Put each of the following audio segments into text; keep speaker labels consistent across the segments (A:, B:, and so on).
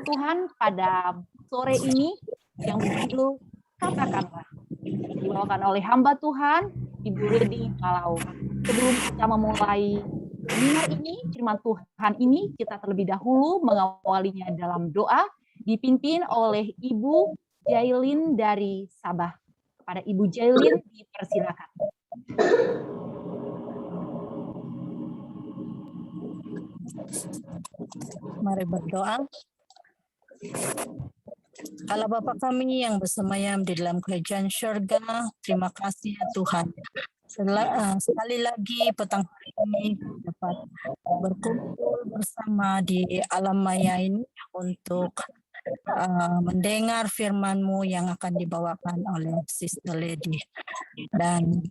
A: Tuhan pada sore ini yang berjudul Katakanlah, dibawakan oleh hamba Tuhan, Ibu Lady Malau. Sebelum kita memulai seminar ini, firman Tuhan ini, kita terlebih dahulu mengawalinya dalam doa, dipimpin oleh Ibu Jailin dari Sabah. Kepada Ibu Jailin, dipersilakan.
B: Mari berdoa. Allah Bapa kami yang bersemayam di dalam kerajaan syurga, terima kasih ya Tuhan. Sekali lagi petang hari ini dapat berkumpul bersama di alam maya ini untuk mendengar firman-Mu yang akan dibawakan oleh Sister Lady. Dan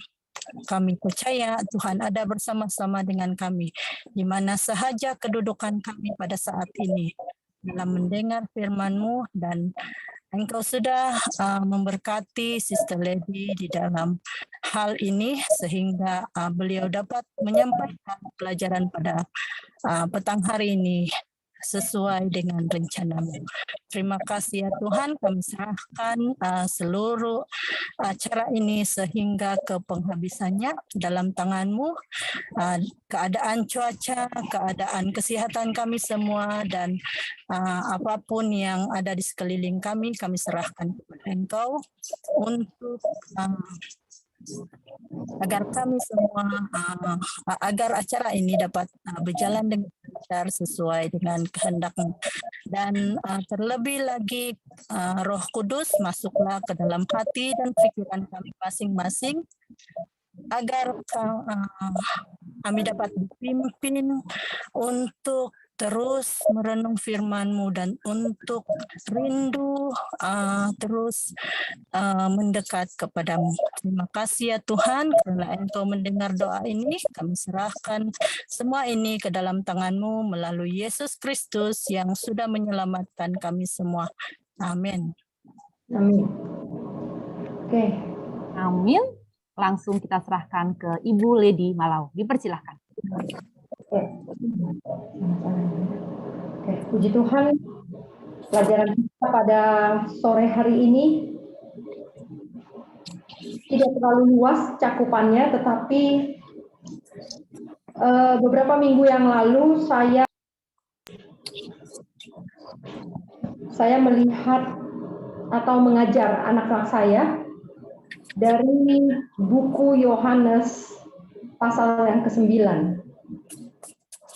B: kami percaya Tuhan ada bersama-sama dengan kami, di mana sahaja kedudukan kami pada saat ini dalam mendengar firman-Mu, dan Engkau sudah memberkati Sister Lady di dalam hal ini sehingga beliau dapat menyampaikan pelajaran pada petang hari ini sesuai dengan rencana-Mu. Terima kasih ya Tuhan, kami serahkan seluruh acara ini sehingga ke penghabisannya dalam tangan-Mu. Keadaan cuaca, keadaan kesehatan kami semua, dan apapun yang ada di sekeliling kami serahkan kepada Engkau untuk agar kami semua, agar acara ini dapat berjalan dengan lancar sesuai dengan kehendak-Mu. Dan terlebih lagi Roh Kudus masuklah ke dalam hati dan pikiran kami masing-masing agar kami dapat dipimpin untuk terus merenung firman-Mu dan untuk rindu terus mendekat kepada-Mu. Terima kasih ya Tuhan, karena Engkau mendengar doa ini, kami serahkan semua ini ke dalam tangan-Mu melalui Yesus Kristus yang sudah menyelamatkan kami semua. Amin.
C: Amin. Oke.
A: Amin. Langsung kita serahkan ke Ibu Lady Malau. Dipersilahkan.
C: Oke, puji Tuhan, pelajaran kita pada sore hari ini tidak terlalu luas cakupannya, tetapi beberapa minggu yang lalu saya melihat atau mengajar anak-anak saya dari buku Yohanes pasal yang ke-9.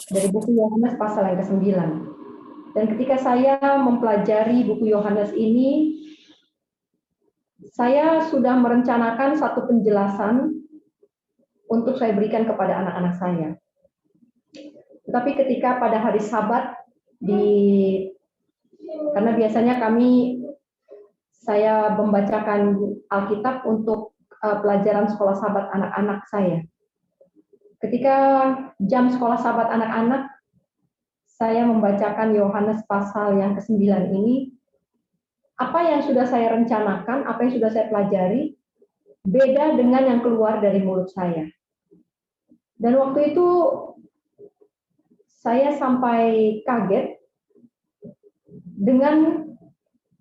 C: Dari buku Yohanes pasal yang ke-9. Dan ketika saya mempelajari buku Yohanes ini, saya sudah merencanakan satu penjelasan untuk saya berikan kepada anak-anak saya. Tetapi ketika pada hari Sabat, karena biasanya saya membacakan Alkitab untuk pelajaran sekolah Sabat anak-anak saya. Ketika jam sekolah Sabat anak-anak, saya membacakan Yohanes pasal yang ke-9 ini, apa yang sudah saya rencanakan, apa yang sudah saya pelajari, beda dengan yang keluar dari mulut saya. Dan waktu itu, saya sampai kaget dengan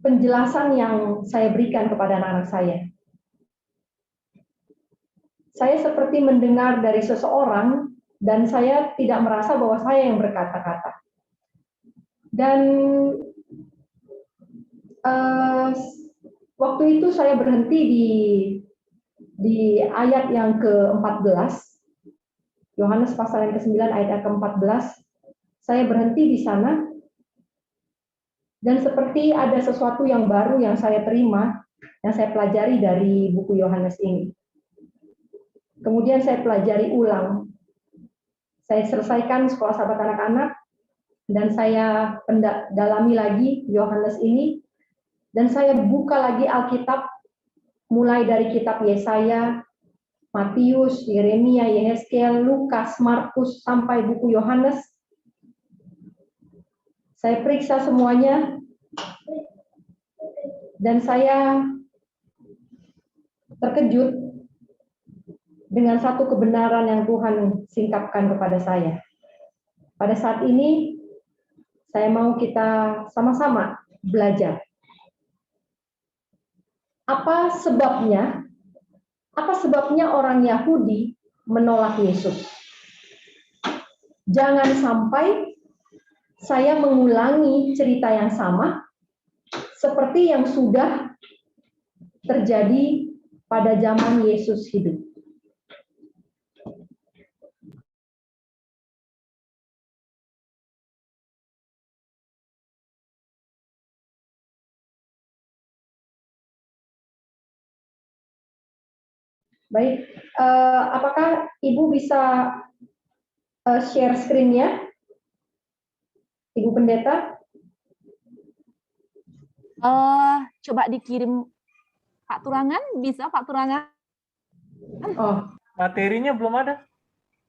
C: penjelasan yang saya berikan kepada anak-anak saya. Saya seperti mendengar dari seseorang dan saya tidak merasa bahwa saya yang berkata-kata. Dan waktu itu saya berhenti di ayat yang ke-14, Yohanes pasal yang ke-9 ayat yang ke-14, saya berhenti di sana, dan seperti ada sesuatu yang baru yang saya terima, yang saya pelajari dari buku Yohanes ini. Kemudian saya pelajari ulang. Saya selesaikan sekolah Sabat anak-anak, dan saya dalami lagi Yohanes ini, dan saya buka lagi Alkitab, mulai dari kitab Yesaya, Matius, Yeremia, Yehezkiel, Lukas, Markus, sampai buku Yohanes. Saya periksa semuanya, dan saya terkejut dengan satu kebenaran yang Tuhan singkapkan kepada saya. Pada saat ini, Saya mau kita sama-sama belajar. Apa sebabnya? Apa sebabnya orang Yahudi menolak Yesus? Jangan sampai saya mengulangi cerita yang sama seperti yang sudah terjadi pada zaman Yesus hidup. Baik, apakah Ibu bisa share screen-nya? Ibu Pendeta?
A: Coba dikirim Pak Turangan, bisa Pak Turangan?
C: Oh,
D: Materinya belum ada.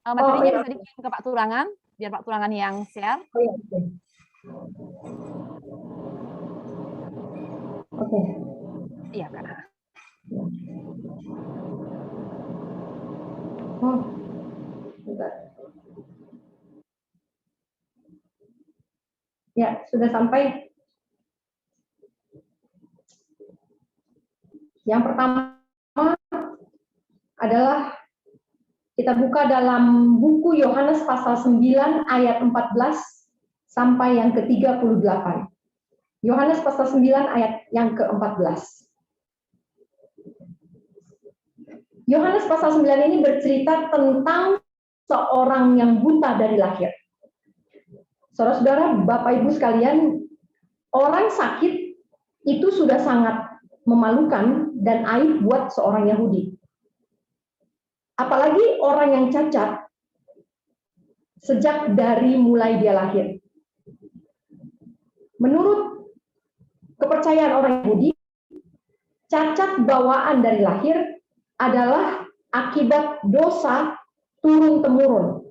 A: Materinya
C: iya.
A: bisa dikirim ke Pak Turangan, biar Pak Turangan yang share.
C: Oh, iya, oke. Oke.
A: Iya, Kak.
C: Oh, bentar. Ya, sudah sampai. Yang pertama adalah kita buka dalam buku Yohanes pasal 9 ayat 14 sampai yang ke-38. Yohanes pasal 9 ayat yang ke-14. Yohanes pasal 9 ini bercerita tentang seorang yang buta dari lahir. Saudara-saudara, Bapak Ibu sekalian, orang sakit itu sudah sangat memalukan dan aib buat seorang Yahudi. Apalagi orang yang cacat sejak dari mulai dia lahir. Menurut kepercayaan orang Yahudi, cacat bawaan dari lahir adalah akibat dosa turun-temurun.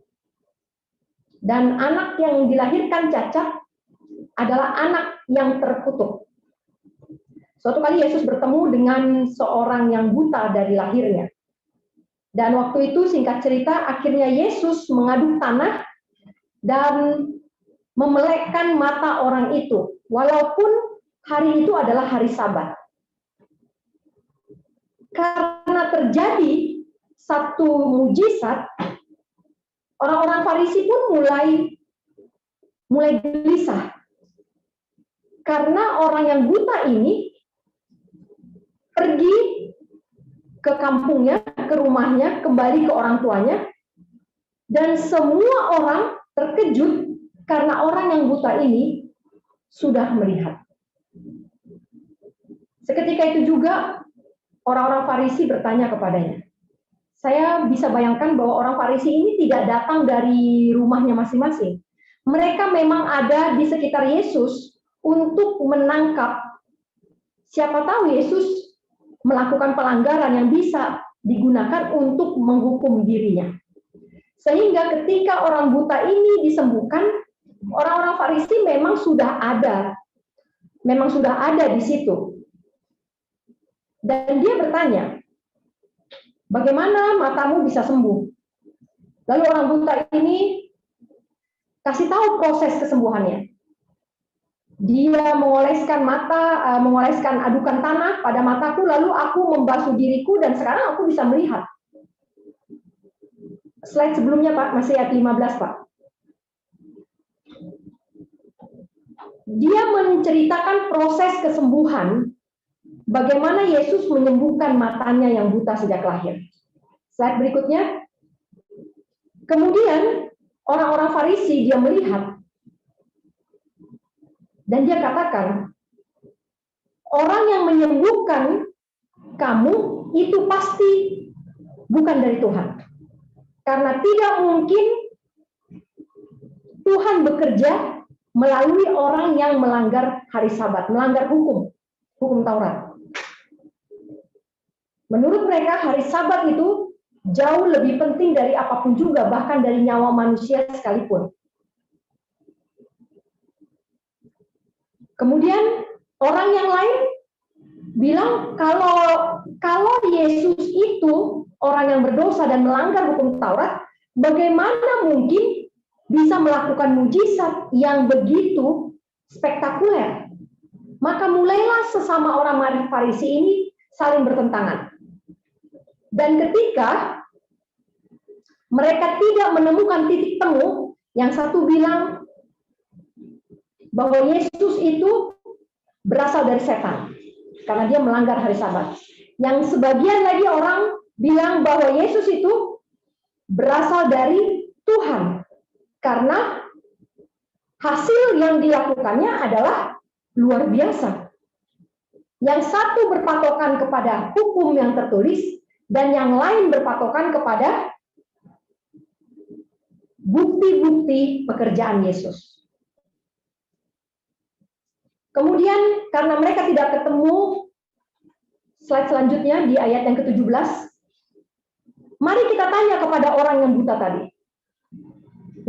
C: Dan anak yang dilahirkan cacat adalah anak yang terkutuk. Suatu kali Yesus bertemu dengan seorang yang buta dari lahirnya. Dan waktu itu singkat cerita akhirnya Yesus mengaduk tanah dan memelekkan mata orang itu. Walaupun hari itu adalah hari Sabat. Karena terjadi satu mujizat, orang-orang Farisi pun mulai gelisah. Karena orang yang buta ini pergi ke kampungnya, ke rumahnya, kembali ke orang tuanya, dan semua orang terkejut karena orang yang buta ini sudah melihat. Seketika itu juga orang-orang Farisi bertanya kepadanya. Saya bisa bayangkan bahwa orang Farisi ini tidak datang dari rumahnya masing-masing. Mereka memang ada di sekitar Yesus untuk menangkap. Siapa tahu Yesus melakukan pelanggaran yang bisa digunakan untuk menghukum dirinya. Sehingga ketika orang buta ini disembuhkan, orang-orang Farisi memang sudah ada di situ. Dan dia bertanya, bagaimana matamu bisa sembuh? Lalu orang buta ini kasih tahu proses kesembuhannya. Dia mengoleskan adukan tanah pada mataku, lalu aku membasuh diriku dan sekarang aku bisa melihat. Slide sebelumnya Pak, masih ayat 15 Pak. Dia menceritakan proses kesembuhan, bagaimana Yesus menyembuhkan matanya yang buta sejak lahir. Slide berikutnya. Kemudian orang-orang Farisi dia melihat dan dia katakan, orang yang menyembuhkan kamu itu pasti bukan dari Tuhan. Karena tidak mungkin Tuhan bekerja melalui orang yang melanggar hari Sabat, melanggar hukum Taurat. Menurut mereka hari Sabat itu jauh lebih penting dari apapun juga, bahkan dari nyawa manusia sekalipun. Kemudian orang yang lain bilang kalau Yesus itu orang yang berdosa dan melanggar hukum Taurat, bagaimana mungkin bisa melakukan mujizat yang begitu spektakuler. Maka mulailah sesama orang Farisi ini saling bertentangan. Dan ketika mereka tidak menemukan titik temu, yang satu bilang bahwa Yesus itu berasal dari setan karena dia melanggar hari Sabat. Yang sebagian lagi orang bilang bahwa Yesus itu berasal dari Tuhan karena hasil yang dilakukannya adalah luar biasa. Yang satu berpatokan kepada hukum yang tertulis dan yang lain berpatokan kepada bukti-bukti pekerjaan Yesus. Kemudian karena mereka tidak ketemu, slide selanjutnya di ayat yang ke-17, mari kita tanya kepada orang yang buta tadi.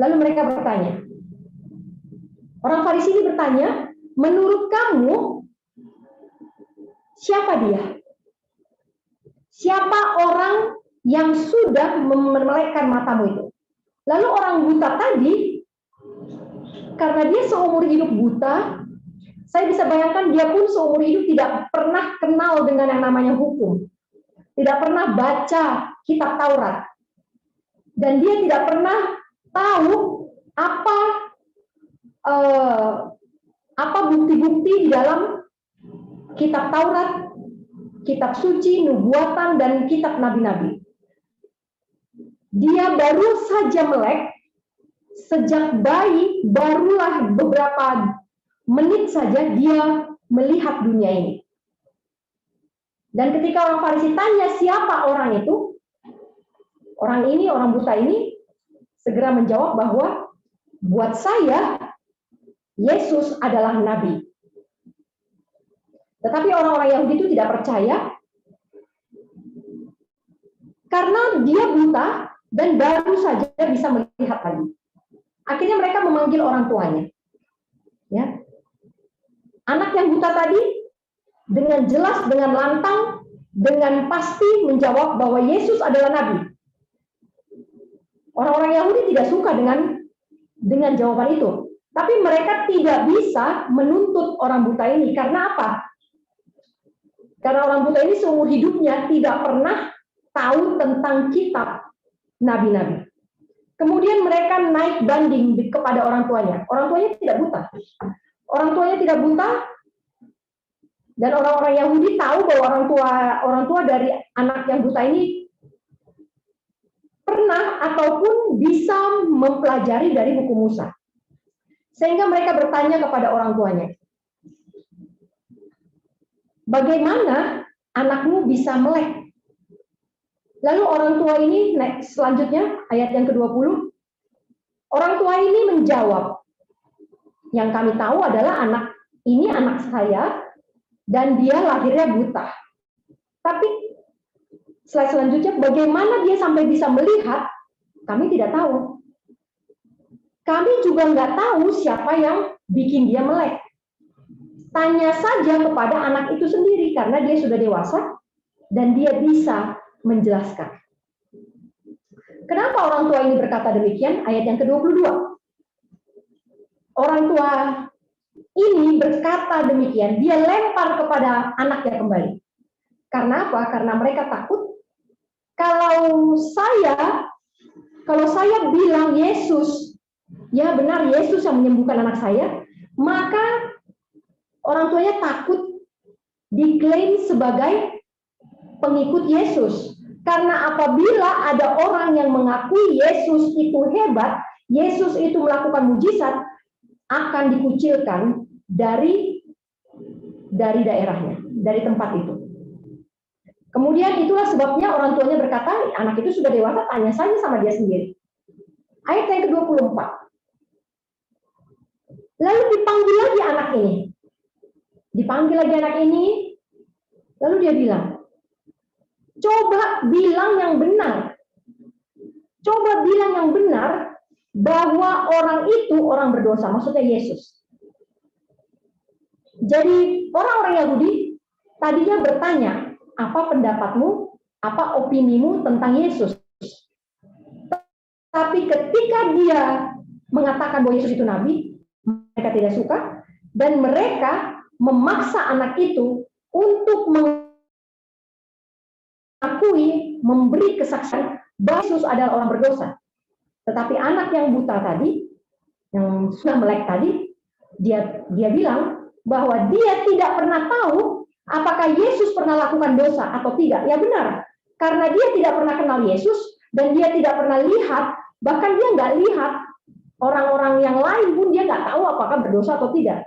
C: Lalu mereka bertanya, orang Farisi ini bertanya, menurut kamu, siapa dia? Siapa orang yang sudah memelekkan matamu itu? Lalu orang buta tadi, karena dia seumur hidup buta, saya bisa bayangkan dia pun seumur hidup tidak pernah kenal dengan yang namanya hukum. Tidak pernah baca kitab Taurat. Dan dia tidak pernah tahu apa bukti-bukti di dalam kitab Taurat, kitab suci, nubuatan, dan kitab nabi-nabi. Dia baru saja melek, sejak bayi, barulah beberapa menit saja dia melihat dunia ini. Dan ketika orang Farisi tanya siapa orang itu, orang ini, orang buta ini, segera menjawab bahwa buat saya, Yesus adalah nabi. Tetapi orang-orang Yahudi itu tidak percaya, karena dia buta dan baru saja bisa melihat lagi. Akhirnya mereka memanggil orang tuanya. Ya. Anak yang buta tadi dengan jelas, dengan lantang, dengan pasti menjawab bahwa Yesus adalah nabi. Orang-orang Yahudi tidak suka dengan jawaban itu. Tapi mereka tidak bisa menuntut orang buta ini. Karena apa? Karena orang buta ini seumur hidupnya tidak pernah tahu tentang kitab nabi-nabi. Kemudian mereka naik banding kepada orang tuanya. Orang tuanya tidak buta. Orang tuanya tidak buta, dan orang-orang Yahudi tahu bahwa orang tua dari anak yang buta ini pernah ataupun bisa mempelajari dari buku Musa. Sehingga mereka bertanya kepada orang tuanya, bagaimana anakmu bisa melek? Lalu orang tua ini, selanjutnya ayat yang ke-20, orang tua ini menjawab, yang kami tahu adalah anak ini anak saya dan dia lahirnya buta. Tapi slide selanjutnya, bagaimana dia sampai bisa melihat, kami tidak tahu. Kami juga nggak tahu siapa yang bikin dia melek. Tanya saja kepada anak itu sendiri karena dia sudah dewasa dan dia bisa menjelaskan. Kenapa orang tua ini berkata demikian? Ayat yang ke-22. Orang tua ini berkata demikian, dia lempar kepada anaknya kembali. Karena apa? Karena mereka takut kalau saya bilang Yesus, ya benar Yesus yang menyembuhkan anak saya, maka orang tuanya takut diklaim sebagai pengikut Yesus. Karena apabila ada orang yang mengakui Yesus itu hebat, Yesus itu melakukan mujizat, akan dikucilkan dari daerahnya, dari tempat itu. Kemudian itulah sebabnya orang tuanya berkata, anak itu sudah dewasa, tanya saja sama dia sendiri. Ayat yang ke-24. Lalu dipanggil lagi anak ini. Dipanggil lagi anak ini, lalu dia bilang, coba bilang yang benar. Coba bilang yang benar bahwa orang itu orang berdosa, maksudnya Yesus. Jadi orang-orang Yahudi tadinya bertanya, apa pendapatmu, apa opinimu tentang Yesus? Tapi ketika dia mengatakan bahwa Yesus itu nabi, mereka tidak suka. Dan mereka memaksa anak itu untuk mengakui, memberi kesaksian bahwa Yesus adalah orang berdosa. Tetapi anak yang buta tadi, yang sudah melek tadi, dia bilang bahwa dia tidak pernah tahu apakah Yesus pernah lakukan dosa atau tidak. Ya benar, karena dia tidak pernah kenal Yesus dan dia tidak pernah lihat, bahkan dia nggak lihat orang-orang yang lain pun dia nggak tahu apakah berdosa atau tidak.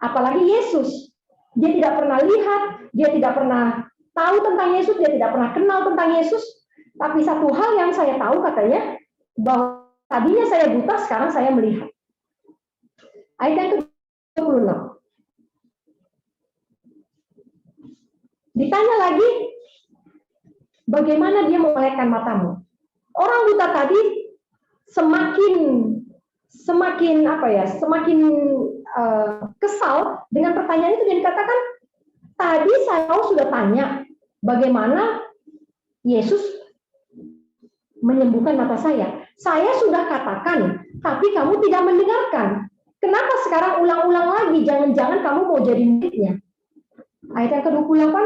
C: Apalagi Yesus, dia tidak pernah lihat, dia tidak pernah tahu tentang Yesus, dia tidak pernah kenal tentang Yesus. Tapi satu hal yang saya tahu katanya, bahwa tadinya saya buta, sekarang saya melihat. Ayat yang ke-26. Ditanya lagi, bagaimana dia memelekkan matamu? Orang buta tadi semakin kesal dengan pertanyaan itu, dan dikatakan, tadi saya sudah tanya bagaimana Yesus menyembuhkan mata saya. Saya sudah katakan, tapi kamu tidak mendengarkan. Kenapa sekarang ulang-ulang lagi? Jangan-jangan kamu mau jadi muridnya. Ayat yang ke-28,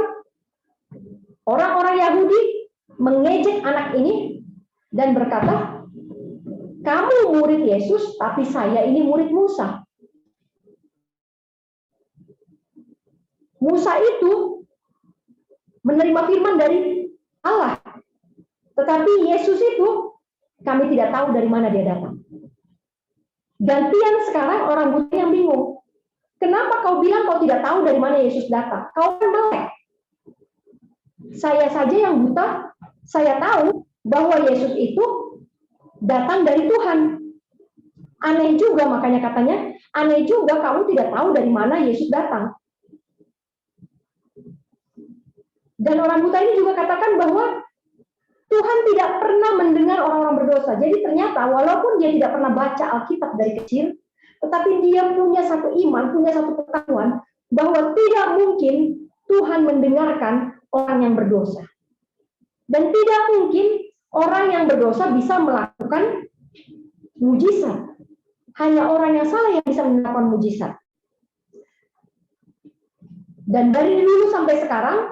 C: orang-orang Yahudi mengejek anak ini dan berkata, kamu murid Yesus, tapi saya ini murid Musa. Musa itu menerima firman dari Allah. Tetapi Yesus itu, kami tidak tahu dari mana dia datang. Gantian sekarang orang buta yang bingung. Kenapa kau bilang kau tidak tahu dari mana Yesus datang? Kau kan melek. Saya saja yang buta, saya tahu bahwa Yesus itu datang dari Tuhan. Aneh juga, makanya katanya, aneh juga kamu tidak tahu dari mana Yesus datang. Dan orang buta ini juga katakan bahwa Tuhan tidak pernah mendengar orang-orang berdosa. Jadi ternyata walaupun dia tidak pernah baca Alkitab dari kecil, tetapi dia punya satu iman, punya satu pengetahuan bahwa tidak mungkin Tuhan mendengarkan orang yang berdosa. Dan tidak mungkin orang yang berdosa bisa melakukan mujizat. Hanya orang yang salah yang bisa melakukan mujizat. Dan dari dulu sampai sekarang,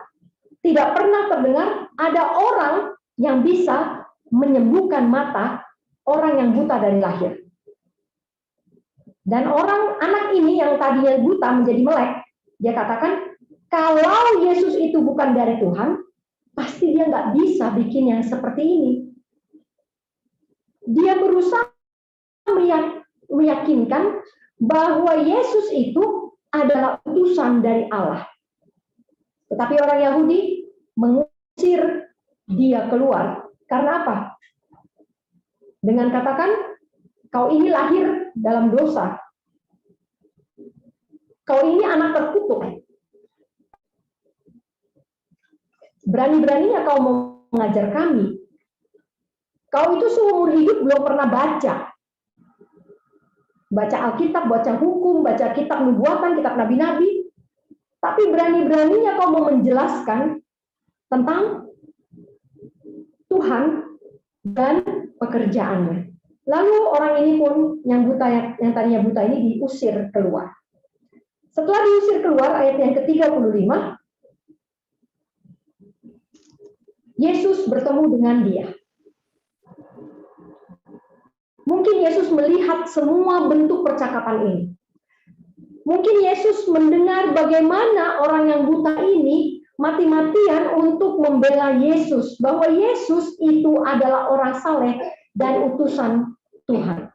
C: tidak pernah terdengar ada orang yang bisa menyembuhkan mata orang yang buta dari lahir. Dan anak ini yang tadinya buta menjadi melek, dia katakan, kalau Yesus itu bukan dari Tuhan, pasti dia nggak bisa bikin yang seperti ini. Dia berusaha meyakinkan bahwa Yesus itu adalah utusan dari Allah. Tetapi orang Yahudi mengusir dia keluar. Karena apa? Dengan katakan, kau ini lahir dalam dosa. Kau ini anak terkutuk. Berani-beraninya kau mau mengajar kami. Kau itu seumur hidup belum pernah baca. Baca Alkitab, baca hukum, baca kitab nubuatan, kitab nabi-nabi. Tapi berani-beraninya kau mau menjelaskan tentang Tuhan dan pekerjaannya. Lalu orang ini pun yang tadinya buta ini diusir keluar. Setelah diusir keluar, ayat yang ke-35, Yesus bertemu dengan dia. Mungkin Yesus melihat semua bentuk percakapan ini. Mungkin Yesus mendengar bagaimana orang yang buta ini mati-matian untuk membela Yesus, bahwa Yesus itu adalah orang saleh dan utusan Tuhan.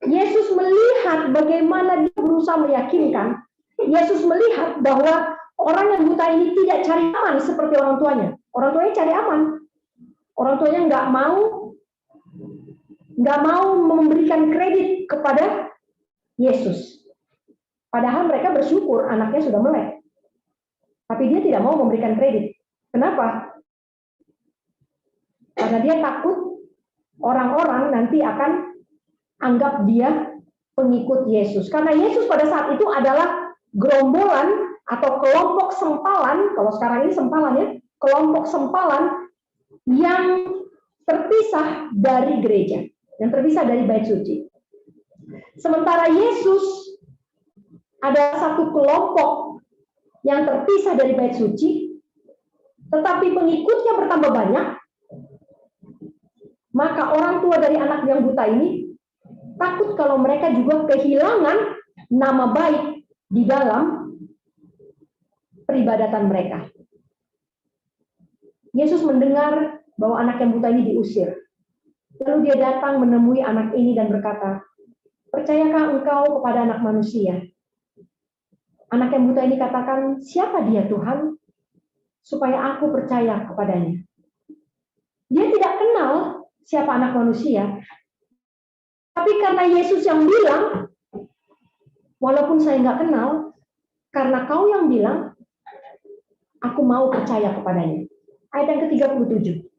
C: Yesus melihat bagaimana dia berusaha meyakinkan. Yesus melihat bahwa orang yang buta ini tidak cari aman seperti orang tuanya. Orang tuanya cari aman. Orang tuanya nggak mau memberikan kredit kepada Yesus. Padahal mereka bersyukur anaknya sudah melek. Tapi dia tidak mau memberikan kredit. Kenapa? Karena dia takut orang-orang nanti akan anggap dia pengikut Yesus. Karena Yesus pada saat itu adalah gerombolan atau kelompok sempalan, kalau sekarang ini sempalan ya, kelompok sempalan yang terpisah dari gereja, yang terpisah dari bait suci. Sementara Yesus adalah satu kelompok yang terpisah dari bait suci, tetapi pengikutnya bertambah banyak, maka orang tua dari anak yang buta ini takut kalau mereka juga kehilangan nama baik di dalam peribadatan mereka. Yesus mendengar bahwa anak yang buta ini diusir. Lalu dia datang menemui anak ini dan berkata, "Percayakah engkau kepada Anak Manusia?" Anak yang buta ini katakan, "Siapa dia Tuhan? Supaya aku percaya kepadanya." Dia tidak kenal siapa Anak Manusia. Tapi karena Yesus yang bilang, walaupun saya nggak kenal, karena kau yang bilang, aku mau percaya kepadanya. Ayat yang ke-37.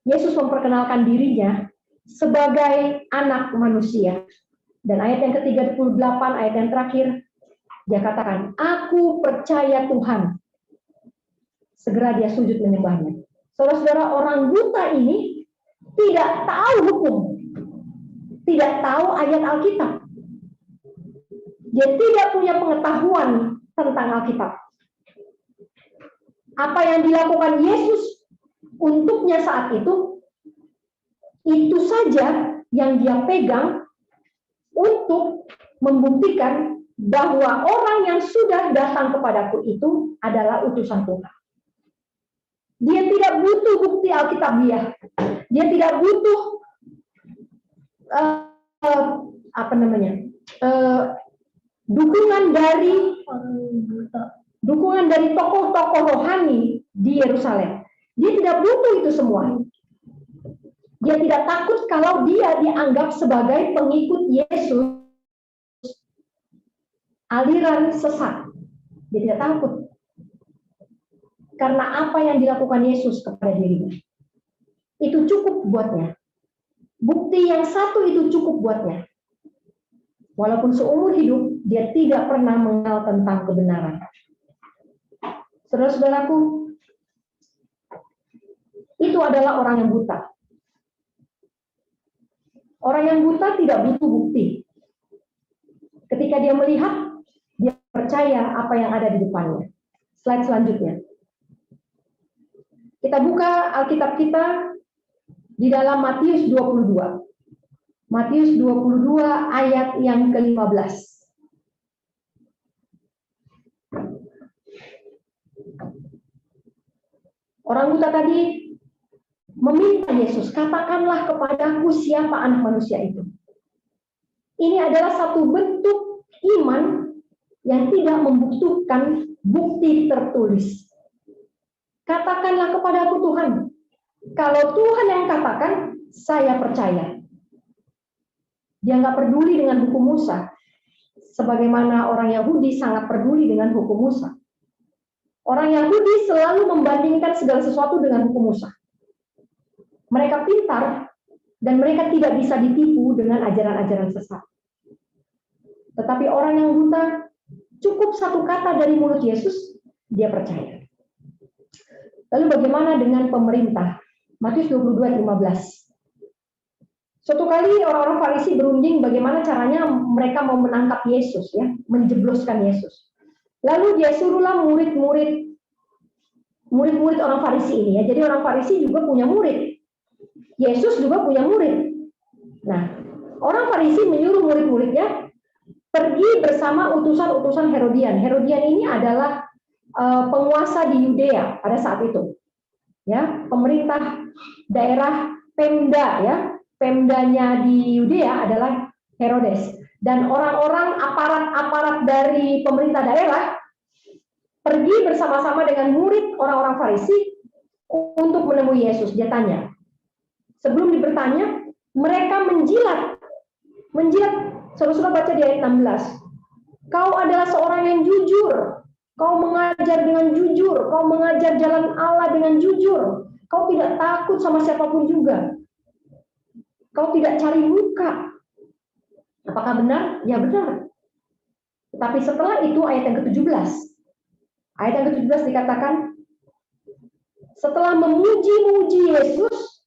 C: Yesus memperkenalkan dirinya sebagai anak manusia. Dan ayat yang ke-38, ayat yang terakhir, dia katakan, aku percaya Tuhan. Segera dia sujud menyembahnya. Saudara-saudara, orang buta ini tidak tahu hukum. Tidak tahu ayat Alkitab. Dia tidak punya pengetahuan tentang Alkitab. Apa yang dilakukan Yesus untuknya saat itu saja yang dia pegang untuk membuktikan bahwa orang yang sudah datang kepadaku itu adalah utusan Tuhan. Dia tidak butuh bukti Alkitabiah. Dia tidak butuh dukungan dari tokoh-tokoh rohani di Yerusalem. Dia tidak butuh itu semua. Dia tidak takut kalau dia dianggap sebagai pengikut Yesus, aliran sesat. Dia tidak takut. Karena apa yang dilakukan Yesus kepada dirinya. Itu cukup buatnya. Bukti yang satu itu cukup buatnya. Walaupun seumur hidup, dia tidak pernah mengenal tentang kebenaran. Saudara-saudaraku, itu adalah orang yang buta. Orang yang buta tidak butuh bukti. Ketika dia melihat, dia percaya apa yang ada di depannya. Slide selanjutnya. Kita buka Alkitab kita di dalam Matius 22. Matius 22 ayat yang ke-15. Orang buta tadi meminta Yesus, katakanlah kepadaku siapa anak manusia itu. Ini adalah satu bentuk iman yang tidak membutuhkan bukti tertulis. Katakanlah kepadaku Tuhan. Kalau Tuhan yang katakan, saya percaya. Dia nggak peduli dengan hukum Musa. Sebagaimana orang Yahudi sangat peduli dengan hukum Musa. Orang Yahudi selalu membandingkan segala sesuatu dengan hukum Musa. Mereka pintar dan mereka tidak bisa ditipu dengan ajaran-ajaran sesat. Tetapi orang yang buta, cukup satu kata dari mulut Yesus, dia percaya. Lalu bagaimana dengan pemerintah? Matius 22:15. Suatu kali orang-orang Farisi berunding bagaimana caranya mereka mau menangkap Yesus, ya, menjebloskan Yesus. Lalu dia suruhlah murid-murid orang Farisi ini, ya. Jadi orang Farisi juga punya murid. Yesus juga punya murid. Nah, orang Farisi menyuruh murid-muridnya pergi bersama utusan-utusan Herodian. Herodian ini adalah penguasa di Yudea pada saat itu. Ya, pemerintah daerah Pemda, ya. Pemdanya di Yudea adalah Herodes. Dan orang-orang aparat dari pemerintah daerah pergi bersama-sama dengan murid orang-orang Farisi untuk menemui Yesus. Dia tanya. Sebelum bertanya, mereka menjilat. Saudara-saudara baca di ayat 16. Kau adalah seorang yang jujur. Kau mengajar dengan jujur. Kau mengajar jalan Allah dengan jujur. Kau tidak takut sama siapapun juga. Kau tidak cari muka. Apakah benar? Ya benar. Tetapi setelah itu ayat yang ke-17. Ayat yang ke-17 dikatakan, setelah memuji-muji Yesus,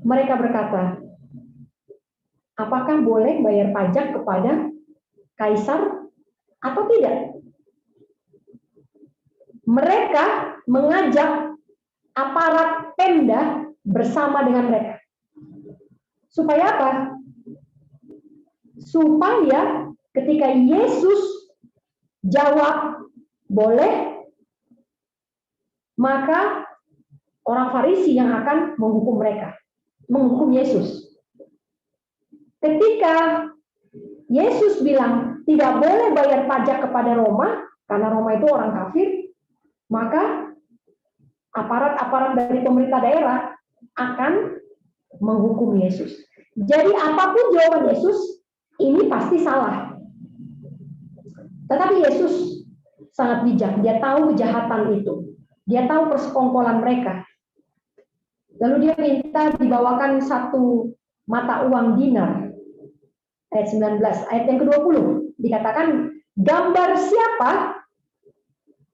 C: mereka berkata, apakah boleh bayar pajak kepada kaisar atau tidak? Mereka mengajak aparat Pemda bersama dengan mereka. Supaya apa? Supaya ketika Yesus jawab boleh, maka orang Farisi yang akan menghukum mereka, menghukum Yesus. Ketika Yesus bilang tidak boleh bayar pajak kepada Roma, karena Roma itu orang kafir, maka aparat-aparat dari pemerintah daerah akan menghukum Yesus. Jadi apapun jawaban Yesus, ini pasti salah. Tetapi Yesus sangat bijak, dia tahu kejahatan itu. Dia tahu persekongkolan mereka. Lalu dia minta dibawakan satu mata uang dinar. Ayat 19, ayat yang ke-20. Dikatakan, gambar siapa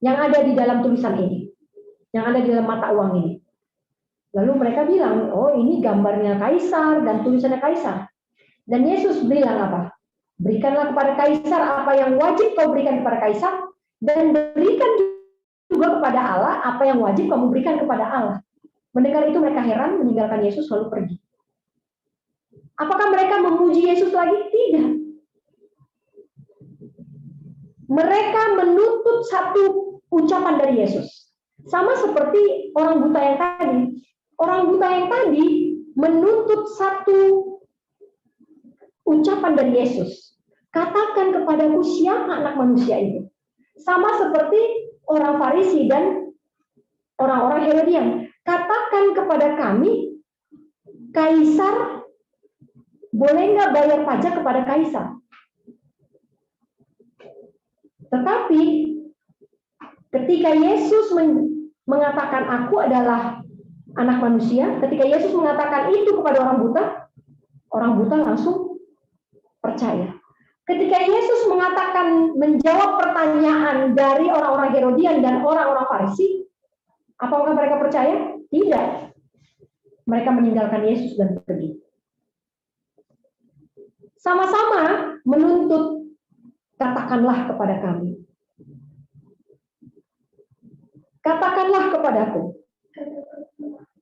C: yang ada di dalam tulisan ini? Yang ada di dalam mata uang ini? Lalu mereka bilang, oh ini gambarnya Kaisar dan tulisannya Kaisar. Dan Yesus bilang apa? Berikanlah kepada Kaisar apa yang wajib kau berikan kepada Kaisar, dan berikan juga kepada Allah apa yang wajib kamu berikan kepada Allah. Mendengar itu mereka heran, meninggalkan Yesus lalu pergi. Apakah mereka memuji Yesus lagi? Tidak. Mereka menuntut satu ucapan dari Yesus. Sama seperti orang buta yang tadi. Orang buta yang tadi menuntut satu ucapan dari Yesus. Katakan kepadaku siapa anak manusia itu. Sama seperti orang Farisi dan orang-orang Herodian. Katakan kepada kami, Kaisar, boleh nggak bayar pajak kepada Kaisar? Tetapi ketika Yesus mengatakan aku adalah anak manusia, ketika Yesus mengatakan itu kepada orang buta langsung percaya. Ketika Yesus mengatakan, menjawab pertanyaan dari orang-orang Herodian dan orang-orang Farisi, apakah mereka percaya? Tidak. Mereka meninggalkan Yesus dan pergi. Sama-sama menuntut, katakanlah kepada kami. Katakanlah kepadaku.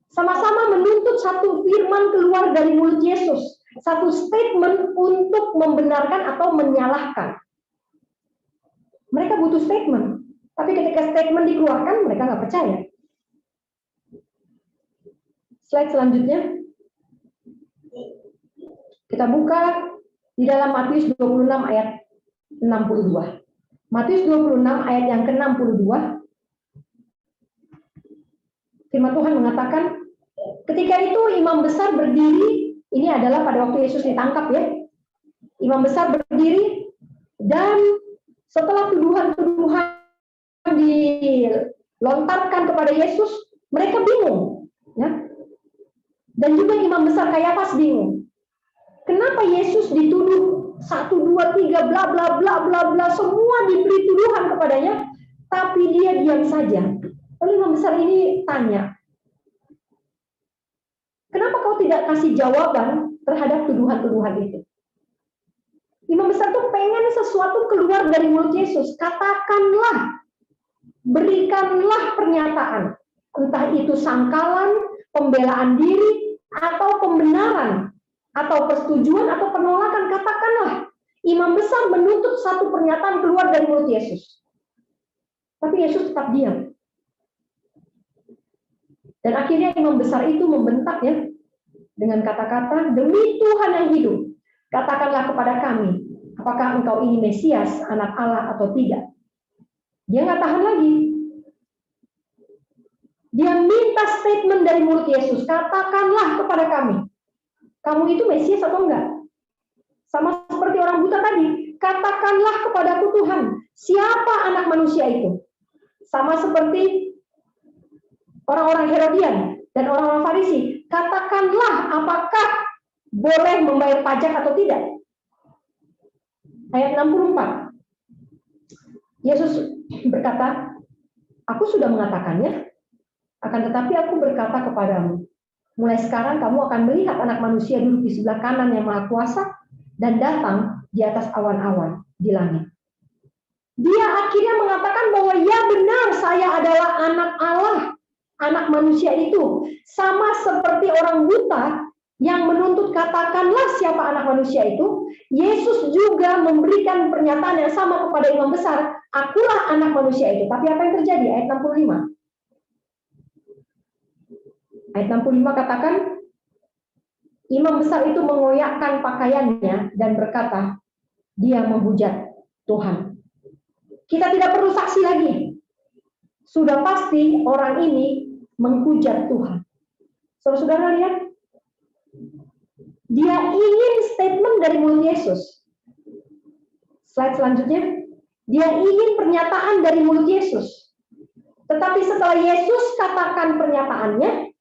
C: Sama-sama menuntut satu firman keluar dari mulut Yesus. Satu statement untuk membenarkan atau menyalahkan. Mereka butuh statement. Tapi ketika statement dikeluarkan, mereka nggak percaya. Slide selanjutnya. Kita buka di dalam Matius 26 ayat 62. Matius 26 ayat yang ke-62. Firman Tuhan mengatakan, ketika itu imam besar berdiri, ini adalah pada waktu Yesus ditangkap ya. Imam besar berdiri dan setelah tuduhan-tuduhan dilontarkan kepada Yesus, mereka bingung. Ya. Dan juga imam besar Kayafas bingung. Kenapa Yesus dituduh 1, 2, 3, bla bla bla bla bla, semua diberi tuduhan kepadanya, tapi dia diam saja. Lalu imam besar ini tanya, kenapa kau tidak kasih jawaban terhadap tuduhan-tuduhan itu? Imam besar tuh pengen sesuatu keluar dari mulut Yesus. Katakanlah, berikanlah pernyataan. Entah itu sangkalan, pembelaan diri, atau pembenaran, atau persetujuan, atau penolakan. Katakanlah. Imam besar menuntut satu pernyataan keluar dari mulut Yesus. Tapi Yesus tetap diam. Dan akhirnya imam besar itu membentak ya, dengan kata-kata, demi Tuhan yang hidup, katakanlah kepada kami, apakah engkau ini Mesias, anak Allah atau tidak. Dia nggak tahan lagi. Dia minta statement dari mulut Yesus, katakanlah kepada kami, kamu itu Mesias atau enggak. Sama seperti orang buta tadi, katakanlah kepadaku Tuhan, siapa anak manusia itu. Sama seperti orang-orang Herodian dan orang-orang Farisi, katakanlah apakah boleh membayar pajak atau tidak. Ayat 64. Yesus berkata, aku sudah mengatakannya, akan tetapi aku berkata kepadamu, mulai sekarang kamu akan melihat Anak Manusia duduk di sebelah kanan yang Maha Kuasa dan datang di atas awan-awan di langit. Dia akhirnya mengatakan bahwa ya benar, saya adalah anak Allah. Anak manusia itu sama seperti orang buta yang menuntut katakanlah siapa anak manusia itu. Yesus juga memberikan pernyataan yang sama kepada imam besar, akulah anak manusia itu. Tapi apa yang terjadi? Ayat 65. Ayat 65 katakan, imam besar itu mengoyakkan pakaiannya dan berkata, dia menghujat Tuhan. Kita tidak perlu saksi lagi. Sudah pasti orang ini menghujat Tuhan. Saudara-saudara lihat, dia ingin statement dari mulut Yesus. Slide selanjutnya, dia ingin pernyataan dari mulut Yesus. Tetapi setelah Yesus katakan pernyataannya,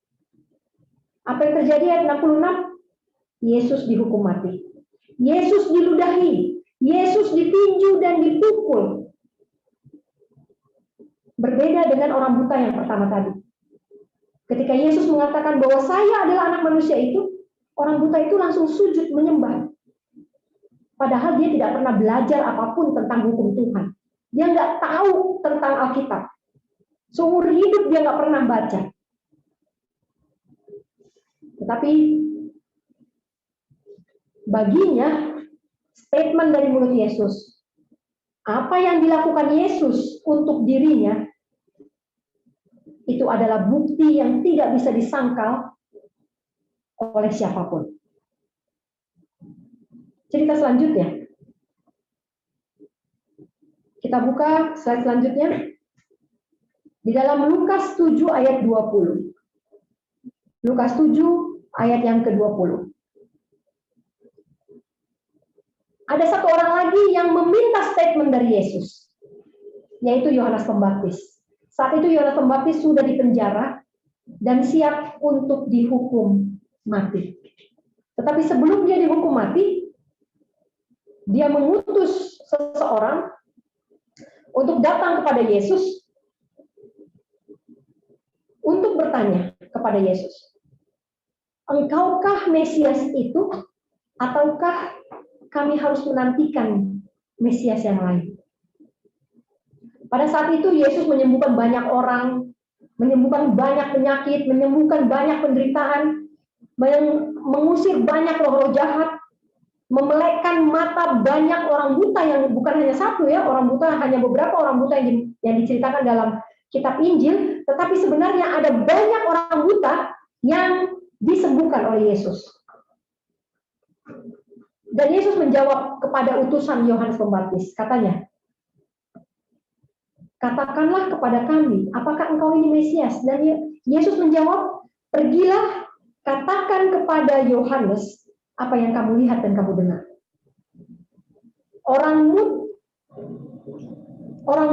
C: apa yang terjadi ayat 66? Yesus dihukum mati. Yesus diludahi. Yesus ditinju dan dipukul. Berbeda dengan orang buta yang pertama tadi. Ketika Yesus mengatakan bahwa saya adalah anak manusia itu, orang buta itu langsung sujud menyembah. Padahal dia tidak pernah belajar apapun tentang hukum Tuhan. Dia nggak tahu tentang Alkitab. Seumur hidup dia nggak pernah baca. Tetapi baginya statement dari mulut Yesus, apa yang dilakukan Yesus untuk dirinya, itu adalah bukti yang tidak bisa disangkal oleh siapapun. Cerita selanjutnya. Kita buka slide selanjutnya. Di dalam Lukas 7 ayat 20. Lukas 7 ayat yang ke-20. Ada satu orang lagi yang meminta statement dari Yesus, yaitu Yohanes Pembaptis. Saat itu Yohanes Pembaptis sudah dipenjara dan siap untuk dihukum mati. Tetapi sebelum dia dihukum mati, dia mengutus seseorang untuk datang kepada Yesus untuk bertanya kepada Yesus, engkaukah Mesias itu ataukah kami harus menantikan Mesias yang lain? Pada saat itu Yesus menyembuhkan banyak orang, menyembuhkan banyak penyakit, menyembuhkan banyak penderitaan, mengusir banyak roh-roh jahat, memelekkan mata banyak orang buta yang bukan hanya satu ya, orang buta hanya beberapa orang buta yang diceritakan dalam kitab Injil, tetapi sebenarnya ada banyak orang buta yang disembuhkan oleh Yesus. Dan Yesus menjawab kepada utusan Yohanes Pembaptis, katanya, katakanlah kepada kami, apakah engkau ini Mesias? Dan Yesus menjawab, pergilah, katakan kepada Yohanes apa yang kamu lihat dan kamu dengar. Orang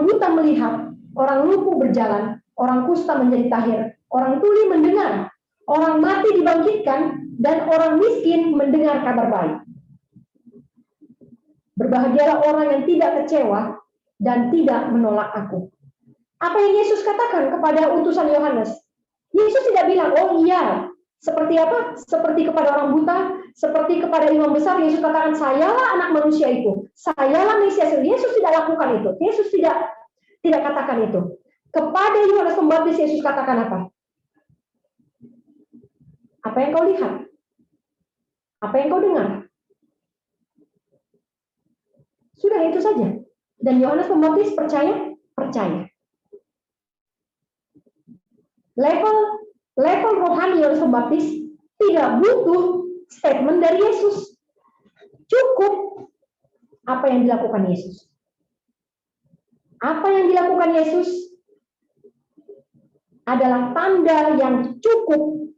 C: buta melihat, orang lumpuh berjalan, orang kusta menjadi tahir, orang tuli mendengar, orang mati dibangkitkan, dan orang miskin mendengar kabar baik. Berbahagialah orang yang tidak kecewa dan tidak menolak aku. Apa yang Yesus katakan kepada utusan Yohanes? Yesus tidak bilang, oh iya, seperti apa? Seperti kepada orang buta, seperti kepada imam besar, Yesus katakan, sayalah anak manusia itu, sayalah Mesias. Yesus tidak lakukan itu. Yesus tidak katakan itu. Kepada Yohanes Pembaptis Yesus katakan apa? Apa yang kau lihat? Apa yang kau dengar? Sudah itu saja. Dan Yohanes Pembaptis percaya? Percaya. Level rohani Yohanes Pembaptis tidak butuh statement dari Yesus. Cukup apa yang dilakukan Yesus. Apa yang dilakukan Yesus adalah tanda yang cukup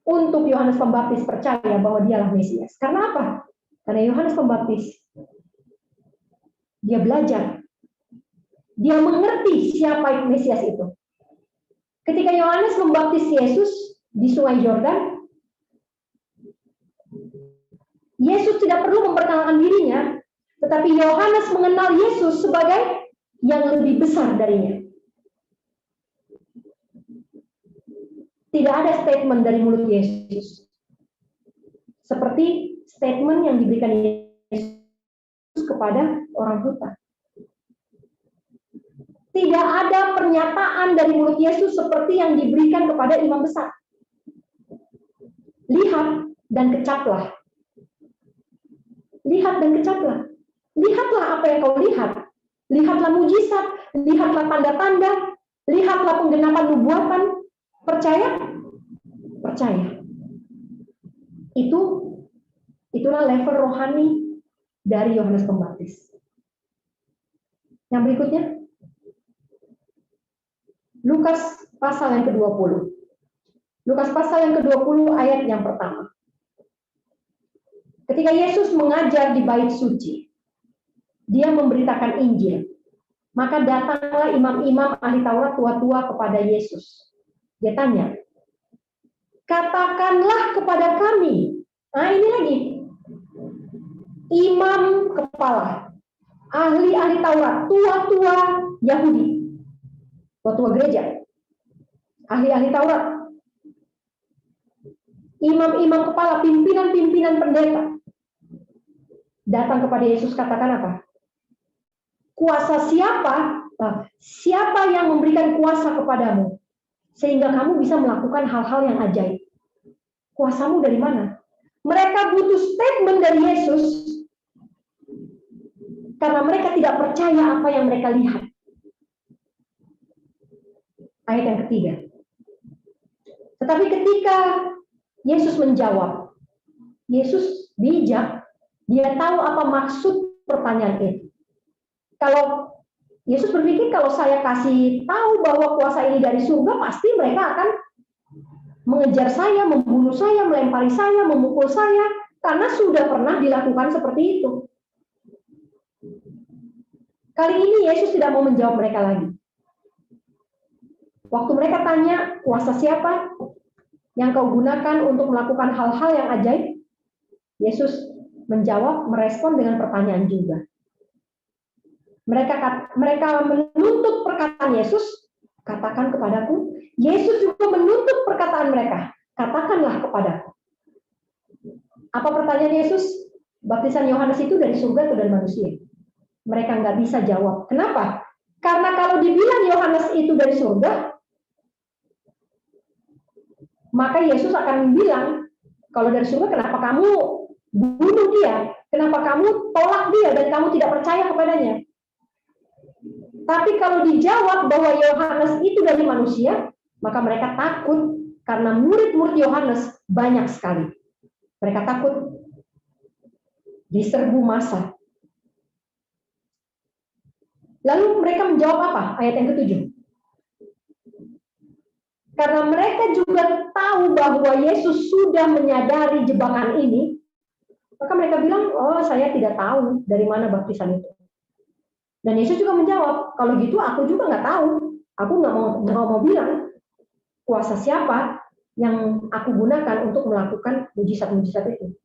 C: untuk Yohanes Pembaptis percaya bahwa dialah Mesias. Karena apa? Karena Yohanes Pembaptis dia belajar. Dia mengerti siapa Mesias itu. Ketika Yohanes membaptis Yesus di Sungai Yordan, Yesus tidak perlu memperkenalkan dirinya, tetapi Yohanes mengenal Yesus sebagai yang lebih besar darinya. Tidak ada statement dari mulut Yesus seperti statement yang diberikan Yesus kepada orang buta. Tidak ada pernyataan dari mulut Yesus seperti yang diberikan kepada imam besar. Lihat dan kecaplah. Lihat dan kecaplah. Lihatlah apa yang kau lihat. Lihatlah mujizat, lihatlah tanda-tanda, lihatlah penggenapan nubuatan. Percaya? Percaya. Itulah level rohani dari Yohanes Pembaptis. Yang berikutnya, Lukas pasal yang ke-20. Lukas pasal yang ke-20 ayat yang pertama. Ketika Yesus mengajar di bait suci, dia memberitakan Injil. Maka datanglah imam-imam ahli Taurat tua-tua kepada Yesus. Dia tanya, katakanlah kepada kami. Nah ini lagi. Imam kepala, ahli-ahli Taurat, tua-tua Yahudi, tua-tua gereja, ahli-ahli Taurat, imam-imam kepala, pimpinan-pimpinan pendeta, datang kepada Yesus, katakan apa? Kuasa siapa? Siapa yang memberikan kuasa kepadamu sehingga kamu bisa melakukan hal-hal yang ajaib? Kuasamu dari mana? Mereka butuh statement dari Yesus karena mereka tidak percaya apa yang mereka lihat. Ayat yang ketiga. Tetapi ketika Yesus menjawab, Yesus bijak, dia tahu apa maksud pertanyaan itu. Kalau Yesus berpikir kalau saya kasih tahu bahwa kuasa ini dari surga, pasti mereka akan mengejar saya, membunuh saya, melempari saya, memukul saya, karena sudah pernah dilakukan seperti itu. Kali ini Yesus tidak mau menjawab mereka lagi. Waktu mereka tanya, kuasa siapa yang kau gunakan untuk melakukan hal-hal yang ajaib? Yesus menjawab, merespon dengan pertanyaan juga. Mereka menuntut perkataan Yesus, katakan kepadaku. Yesus juga menuntut perkataan mereka, katakanlah kepadaku. Apa pertanyaan Yesus? Baptisan Yohanes itu dari surga atau dari manusia? Mereka nggak bisa jawab. Kenapa? Karena kalau dibilang Yohanes itu dari surga, maka Yesus akan bilang, kalau dari surga kenapa kamu bunuh dia? Kenapa kamu tolak dia dan kamu tidak percaya kepadanya? Tapi kalau dijawab bahwa Yohanes itu dari manusia, maka mereka takut karena murid-murid Yohanes banyak sekali. Mereka takut diserbu massa. Lalu mereka menjawab apa? Ayat yang ke-7. Karena mereka juga tahu bahwa Yesus sudah menyadari jebakan ini, maka mereka bilang, oh saya tidak tahu dari mana baptisan itu. Dan Yesus juga menjawab, kalau gitu aku juga nggak tahu. Aku nggak mau bilang kuasa siapa yang aku gunakan untuk melakukan mujizat-mujizat itu.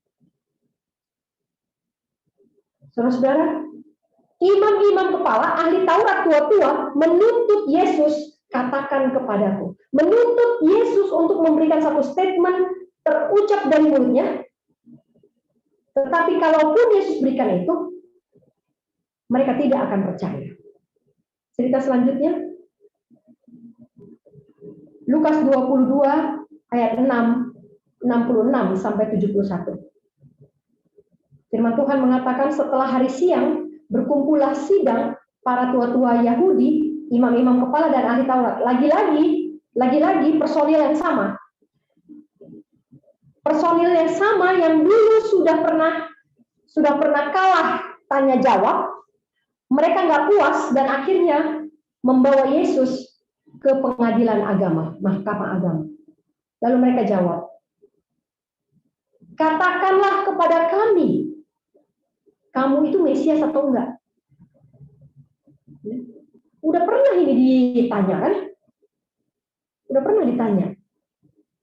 C: Saudara-saudara, imam-imam kepala, ahli Taurat tua-tua menuntut Yesus, katakan kepadaku. Menuntut Yesus untuk memberikan satu statement terucap dari mulutnya. Tetapi kalaupun Yesus berikan itu, mereka tidak akan percaya. Cerita selanjutnya, Lukas 22 ayat 66 sampai 71. Firman Tuhan mengatakan setelah hari siang, berkumpullah sidang para tua-tua Yahudi, imam-imam kepala dan ahli Taurat. Lagi-lagi personil yang sama. Personil yang sama yang dulu sudah pernah kalah tanya jawab. Mereka nggak puas dan akhirnya membawa Yesus ke pengadilan agama, mahkamah agama. Lalu mereka jawab, katakanlah kepada kami, kamu itu Mesias atau enggak? Udah pernah ini ditanya kan? Udah pernah ditanya.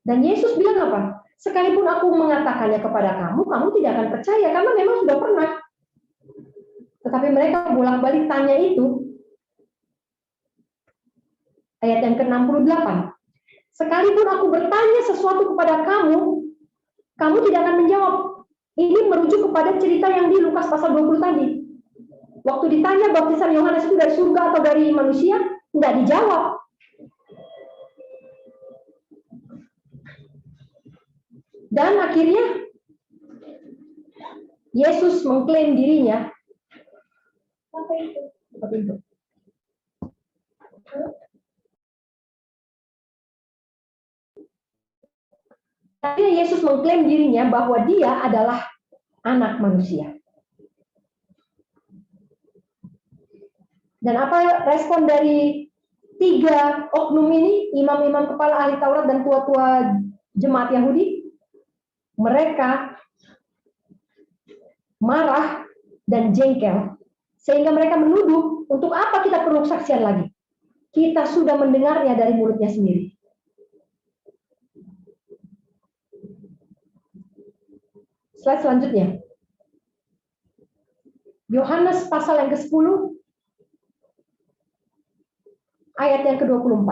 C: Dan Yesus bilang apa? Sekalipun aku mengatakannya kepada kamu, kamu tidak akan percaya karena memang sudah pernah. Tetapi mereka bolak-balik tanya itu. Ayat yang ke-68. Sekalipun aku bertanya sesuatu kepada kamu, kamu tidak akan menjawab. Ini merujuk kepada cerita yang di Lukas pasal 20 tadi. Waktu ditanya baptisan Yohanes itu dari surga atau dari manusia, enggak dijawab. Dan akhirnya Yesus mengklaim dirinya. Apa itu? Apa itu? Akhirnya Yesus mengklaim dirinya bahwa dia adalah anak manusia. Dan apa respon dari 3 oknum ini, imam-imam kepala ahli Taurat dan tua-tua jemaat Yahudi? Mereka marah dan jengkel, sehingga mereka menuduh, untuk apa kita perlu kesaksian lagi? Kita sudah mendengarnya dari mulutnya sendiri. Slide selanjutnya. Yohanes pasal yang ke-10, ayat yang ke-24.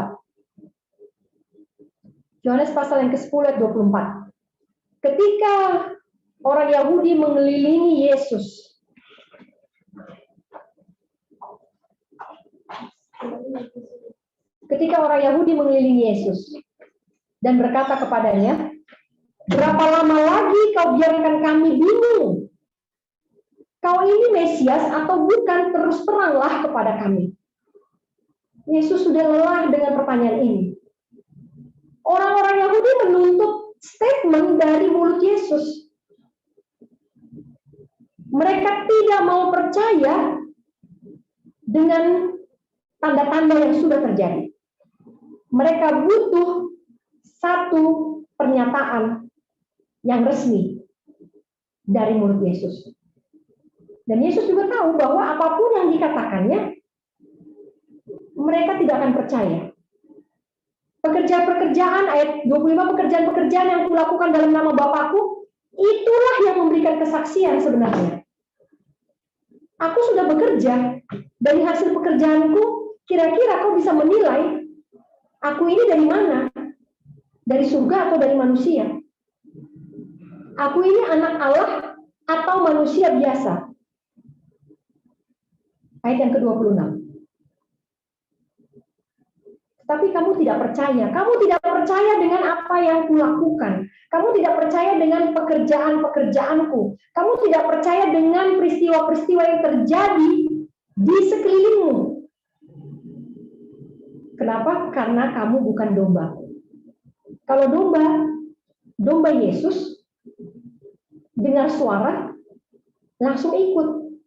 C: Yohanes pasal yang ke-10 ayat 24. Ketika orang Yahudi mengelilingi Yesus, dan berkata kepadanya, berapa lama lagi kau biarkan kami bingung? Kau ini Mesias atau bukan? Terus teranglah kepada kami. Yesus sudah lelah dengan pertanyaan ini. Orang-orang Yahudi menuntut statement dari mulut Yesus. Mereka tidak mau percaya dengan tanda-tanda yang sudah terjadi. Mereka butuh satu pernyataan yang resmi dari mulut Yesus. Dan Yesus juga tahu bahwa apapun yang dikatakannya, mereka tidak akan percaya. Pekerjaan-pekerjaan, ayat 25, pekerjaan-pekerjaan yang kulakukan dalam nama Bapakku, itulah yang memberikan kesaksian sebenarnya. Aku sudah bekerja, dari hasil pekerjaanku, kira-kira kau bisa menilai, aku ini dari mana? Dari surga atau dari manusia? Aku ini anak Allah atau manusia biasa? Ayat yang ke-26. Tapi kamu tidak percaya. Kamu tidak percaya dengan apa yang kulakukan. Kamu tidak percaya dengan pekerjaan-pekerjaanku. Kamu tidak percaya dengan peristiwa-peristiwa yang terjadi di sekelilingmu. Kenapa? Karena kamu bukan domba. Kalau domba Yesus, dengar suara, langsung ikut.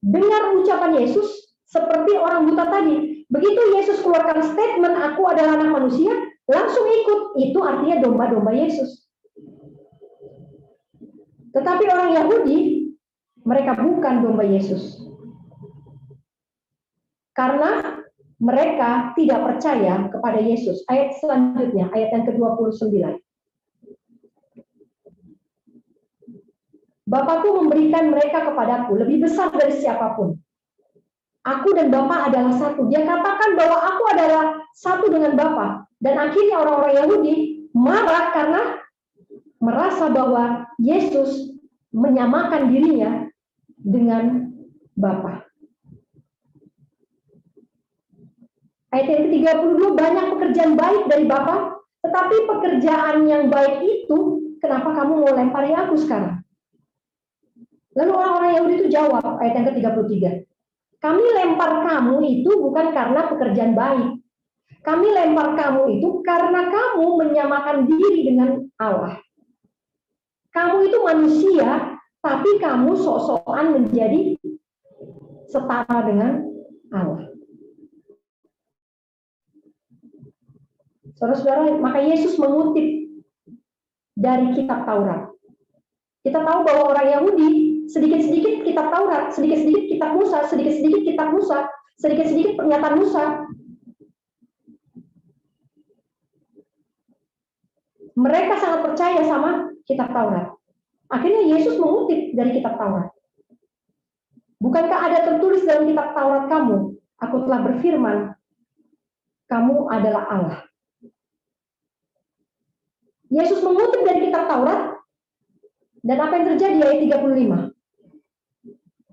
C: Dengar ucapan Yesus, seperti orang buta tadi. Begitu Yesus keluarkan statement, aku adalah anak manusia, langsung ikut. Itu artinya domba-domba Yesus. Tetapi orang Yahudi, mereka bukan domba Yesus. Karena mereka tidak percaya kepada Yesus. Ayat selanjutnya, ayat yang ke-29. Bapakku memberikan mereka kepadaku, lebih besar dari siapapun. Aku dan Bapa adalah satu. Dia katakan bahwa aku adalah satu dengan Bapa. Dan akhirnya orang-orang Yahudi marah karena merasa bahwa Yesus menyamakan dirinya dengan Bapa. Ayat yang ke-32, banyak pekerjaan baik dari Bapa, tetapi pekerjaan yang baik itu, kenapa kamu mau lempari aku sekarang? Lalu orang-orang Yahudi itu jawab, ayat yang ke-33. Kami lempar kamu itu bukan karena pekerjaan baik. Kami lempar kamu itu karena kamu menyamakan diri dengan Allah. Kamu itu manusia, tapi kamu sok-sokan menjadi setara dengan Allah. Saudara-saudara, maka Yesus mengutip dari kitab Taurat. Kita tahu bahwa orang Yahudi sedikit-sedikit kitab Taurat, sedikit-sedikit kitab Musa, sedikit-sedikit kitab Musa, sedikit-sedikit pernyataan Musa. Mereka sangat percaya sama kitab Taurat. Akhirnya Yesus mengutip dari kitab Taurat. Bukankah ada tertulis dalam kitab Taurat kamu, aku telah berfirman, kamu adalah Allah. Yesus mengutip dari kitab Taurat, dan apa yang terjadi ayat 35.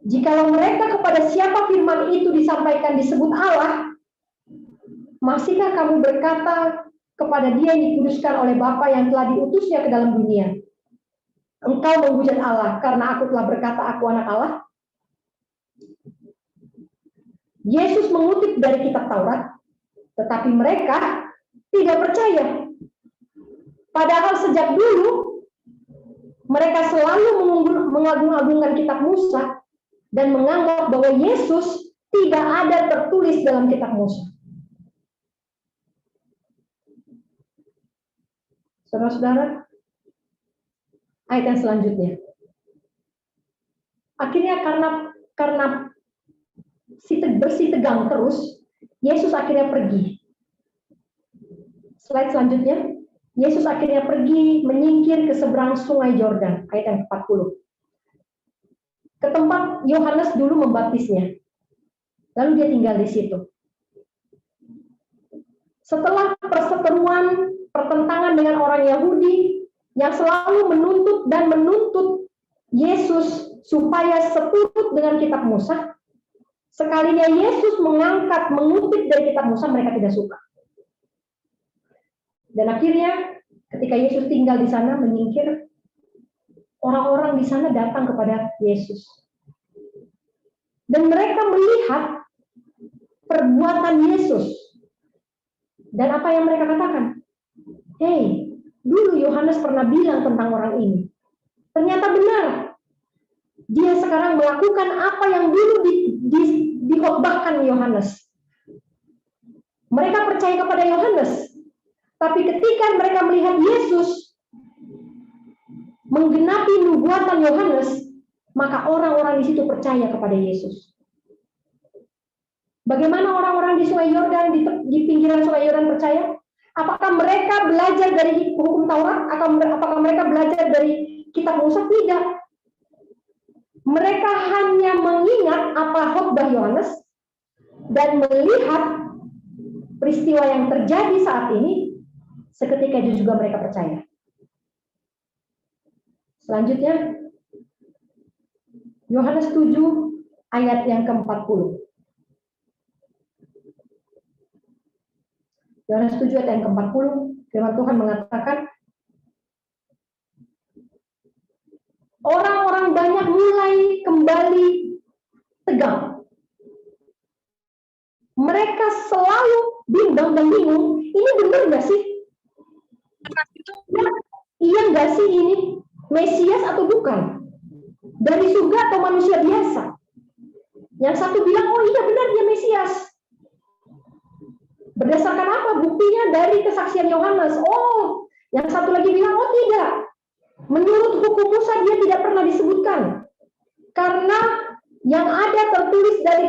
C: Jikalau mereka kepada siapa firman itu disampaikan disebut Allah, masihkah kamu berkata kepada dia yang dikuduskan oleh Bapa yang telah diutusnya ke dalam dunia, engkau menghujat Allah karena aku telah berkata aku anak Allah? Yesus mengutip dari kitab Taurat, tetapi mereka tidak percaya. Padahal sejak dulu mereka selalu mengagung-agungkan kitab Musa dan menganggap bahwa Yesus tidak ada tertulis dalam kitab Musa. Saudara-saudara, ayat yang selanjutnya. Akhirnya karena bersitegang terus, Yesus akhirnya pergi. Slide selanjutnya. Yesus akhirnya pergi menyingkir ke seberang sungai Yordan, ayat yang 40. Ke tempat Yohanes dulu membaptisnya. Lalu dia tinggal di situ. Setelah perseteruan, pertentangan dengan orang Yahudi yang selalu menuntut Yesus supaya seturut dengan kitab Musa, sekalinya Yesus mengutip dari kitab Musa, mereka tidak suka. Dan akhirnya ketika Yesus tinggal di sana menyingkir, orang-orang di sana datang kepada Yesus. Dan mereka melihat perbuatan Yesus. Dan apa yang mereka katakan? Hei, dulu Yohanes pernah bilang tentang orang ini. Ternyata benar. Dia sekarang melakukan apa yang dulu dikhotbahkan Yohanes. Mereka percaya kepada Yohanes. Tapi ketika mereka melihat Yesus menggenapi nubuatan Yohanes, maka orang-orang di situ percaya kepada Yesus. Bagaimana orang-orang di Sungai Yordan, di pinggiran Sungai Yordan percaya? Apakah mereka belajar dari hukum Taurat? Apakah mereka belajar dari kitab Musa? Tidak. Mereka hanya mengingat apa khotbah Yohanes dan melihat peristiwa yang terjadi saat ini. Seketika itu juga mereka percaya. Selanjutnya, Yohanes 7 ayat yang ke-40. Yohanes 7 ayat yang ke-40, firman Tuhan mengatakan, orang-orang banyak mulai kembali tegang. Mereka selalu bimbang dan bingung, ini benar nggak sih? Iya nggak sih ini Mesias atau bukan? Dari surga atau manusia biasa? Yang satu bilang, oh iya benar dia Mesias. Berdasarkan apa? Buktinya dari kesaksian Yohanes. Oh, yang satu lagi bilang, oh tidak. Menurut hukum Musa dia tidak pernah disebutkan. Karena yang ada tertulis dari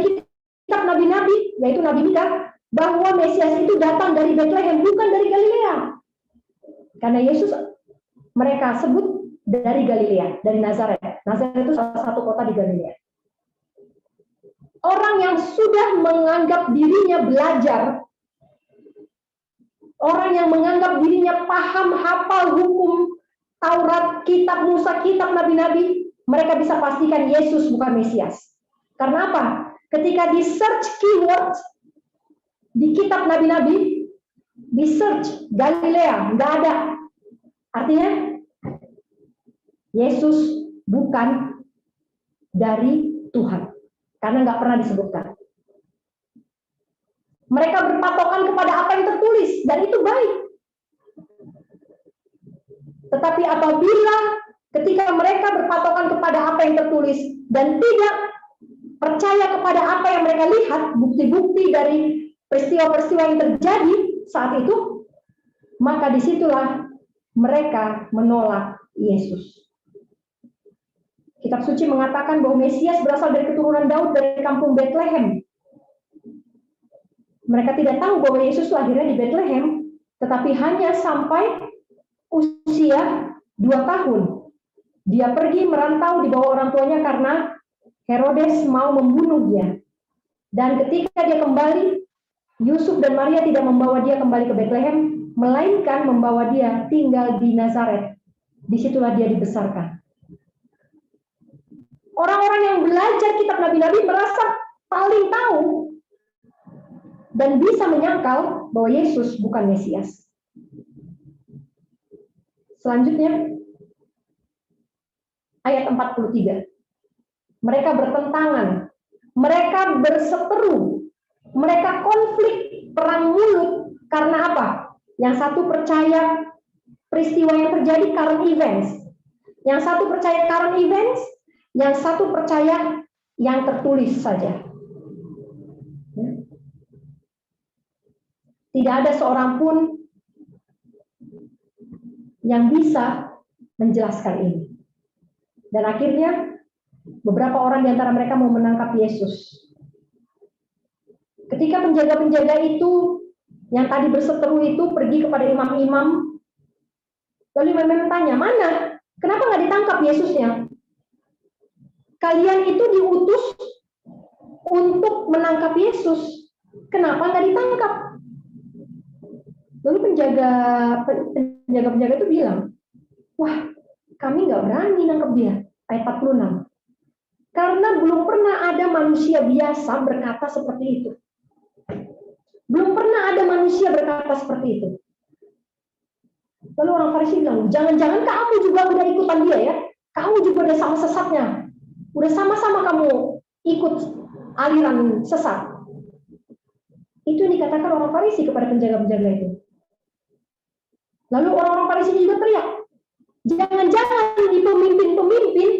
C: kitab nabi-nabi, yaitu Nabi Mika, bahwa Mesias itu datang dari Bethlehem, bukan dari Galilea. Karena Yesus mereka sebut dari Galilea, dari Nazaret. Nazaret itu salah satu kota di Galilea. Orang yang sudah menganggap dirinya belajar, orang yang menganggap dirinya paham, hafal hukum Taurat, kitab Musa, kitab nabi-nabi, mereka bisa pastikan Yesus bukan Mesias. Karena apa? Ketika di search keywords di kitab nabi-nabi, di search Galilea, nggak ada. Artinya Yesus bukan dari Tuhan, karena nggak pernah disebutkan. Mereka berpatokan kepada apa yang tertulis, dan itu baik. Tetapi apabila ketika mereka berpatokan kepada apa yang tertulis dan tidak percaya kepada apa yang mereka lihat, bukti-bukti dari peristiwa-peristiwa yang terjadi saat itu, maka disitulah mereka menolak Yesus. Kitab suci mengatakan bahwa Mesias berasal dari keturunan Daud dari kampung Bethlehem. Mereka tidak tahu bahwa Yesus lahirnya di Bethlehem, tetapi hanya sampai usia 2 tahun. Dia pergi merantau di bawah orang tuanya karena Herodes mau membunuh dia. Dan ketika dia kembali, Yusuf dan Maria tidak membawa dia kembali ke Bethlehem, melainkan membawa dia tinggal di Nazaret. Disitulah dia dibesarkan. Orang-orang yang belajar kitab nabi-nabi merasa paling tahu dan bisa menyangkal bahwa Yesus bukan Mesias. Selanjutnya, ayat 43. Mereka bertentangan, mereka berseteru, mereka konflik, perang mulut. Karena apa? Yang satu percaya peristiwa yang terjadi current events, yang satu percaya current events, yang satu percaya yang tertulis saja. Tidak ada seorang pun yang bisa menjelaskan ini. Dan akhirnya beberapa orang di antara mereka mau menangkap Yesus. Ketika penjaga-penjaga itu yang tadi berseteru itu pergi kepada imam-imam, lalu imam tanya, mana? Kenapa nggak ditangkap Yesusnya? Kalian itu diutus untuk menangkap Yesus. Kenapa nggak ditangkap? Lalu penjaga-penjaga itu bilang, wah, kami nggak berani nangkap dia. Ayat 46. Karena belum pernah ada manusia biasa berkata seperti itu. Belum pernah ada manusia berkata seperti itu. Lalu orang Farisi bilang, jangan-jangan kamu juga udah ikutan dia ya? Kamu juga udah sama sesatnya. Udah sama-sama kamu ikut aliran sesat. Itu yang dikatakan orang Farisi kepada penjaga-penjaga itu. Lalu orang-orang Farisi juga teriak, jangan-jangan di pemimpin-pemimpin,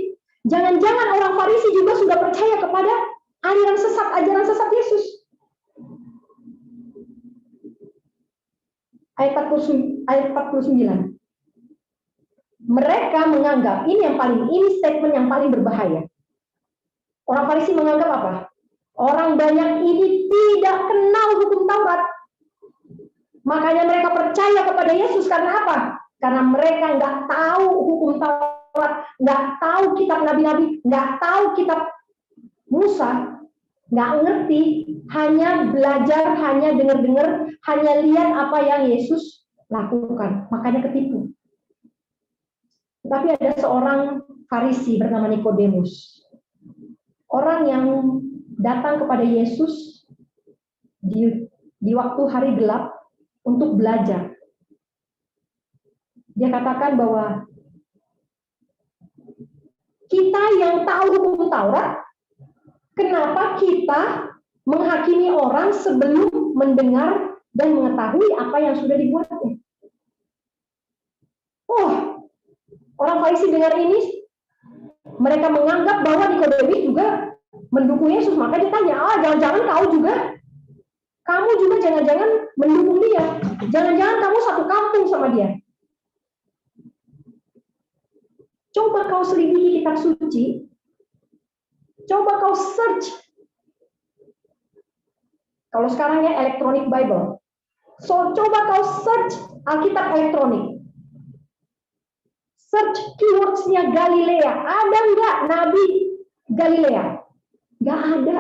C: jangan-jangan orang Farisi juga sudah percaya kepada aliran sesat, ajaran sesat Yesus. Ayat 49. Mereka menganggap, ini statement yang paling berbahaya. Orang Farisi menganggap apa? Orang banyak ini tidak kenal hukum Taurat. Makanya mereka percaya kepada Yesus karena apa? Karena mereka nggak tahu hukum Taurat, nggak tahu kitab nabi-nabi, nggak tahu kitab Musa, nggak ngerti, hanya belajar, hanya dengar-dengar, hanya lihat apa yang Yesus lakukan. Makanya ketipu. Tapi ada seorang Farisi bernama Nikodemus. Orang yang datang kepada Yesus di waktu hari gelap untuk belajar. Dia katakan bahwa kita yang tahu hukum Taurat, kenapa kita menghakimi orang sebelum mendengar dan mengetahui apa yang sudah dibuatnya? Oh, orang Farisi dengar ini, mereka menganggap bahwa Nikodemus juga mendukung Yesus. Maka dia tanya, jangan-jangan kamu juga jangan-jangan mendukung dia. Jangan-jangan kamu satu kampung sama dia. Coba kau selidiki kitab suci. Coba kau search. Kalau sekarang ya electronic Bible. So coba kau search Alkitab elektronik. Search keywords-nya Galilea. Ada nggak Nabi Galilea? Nggak ada.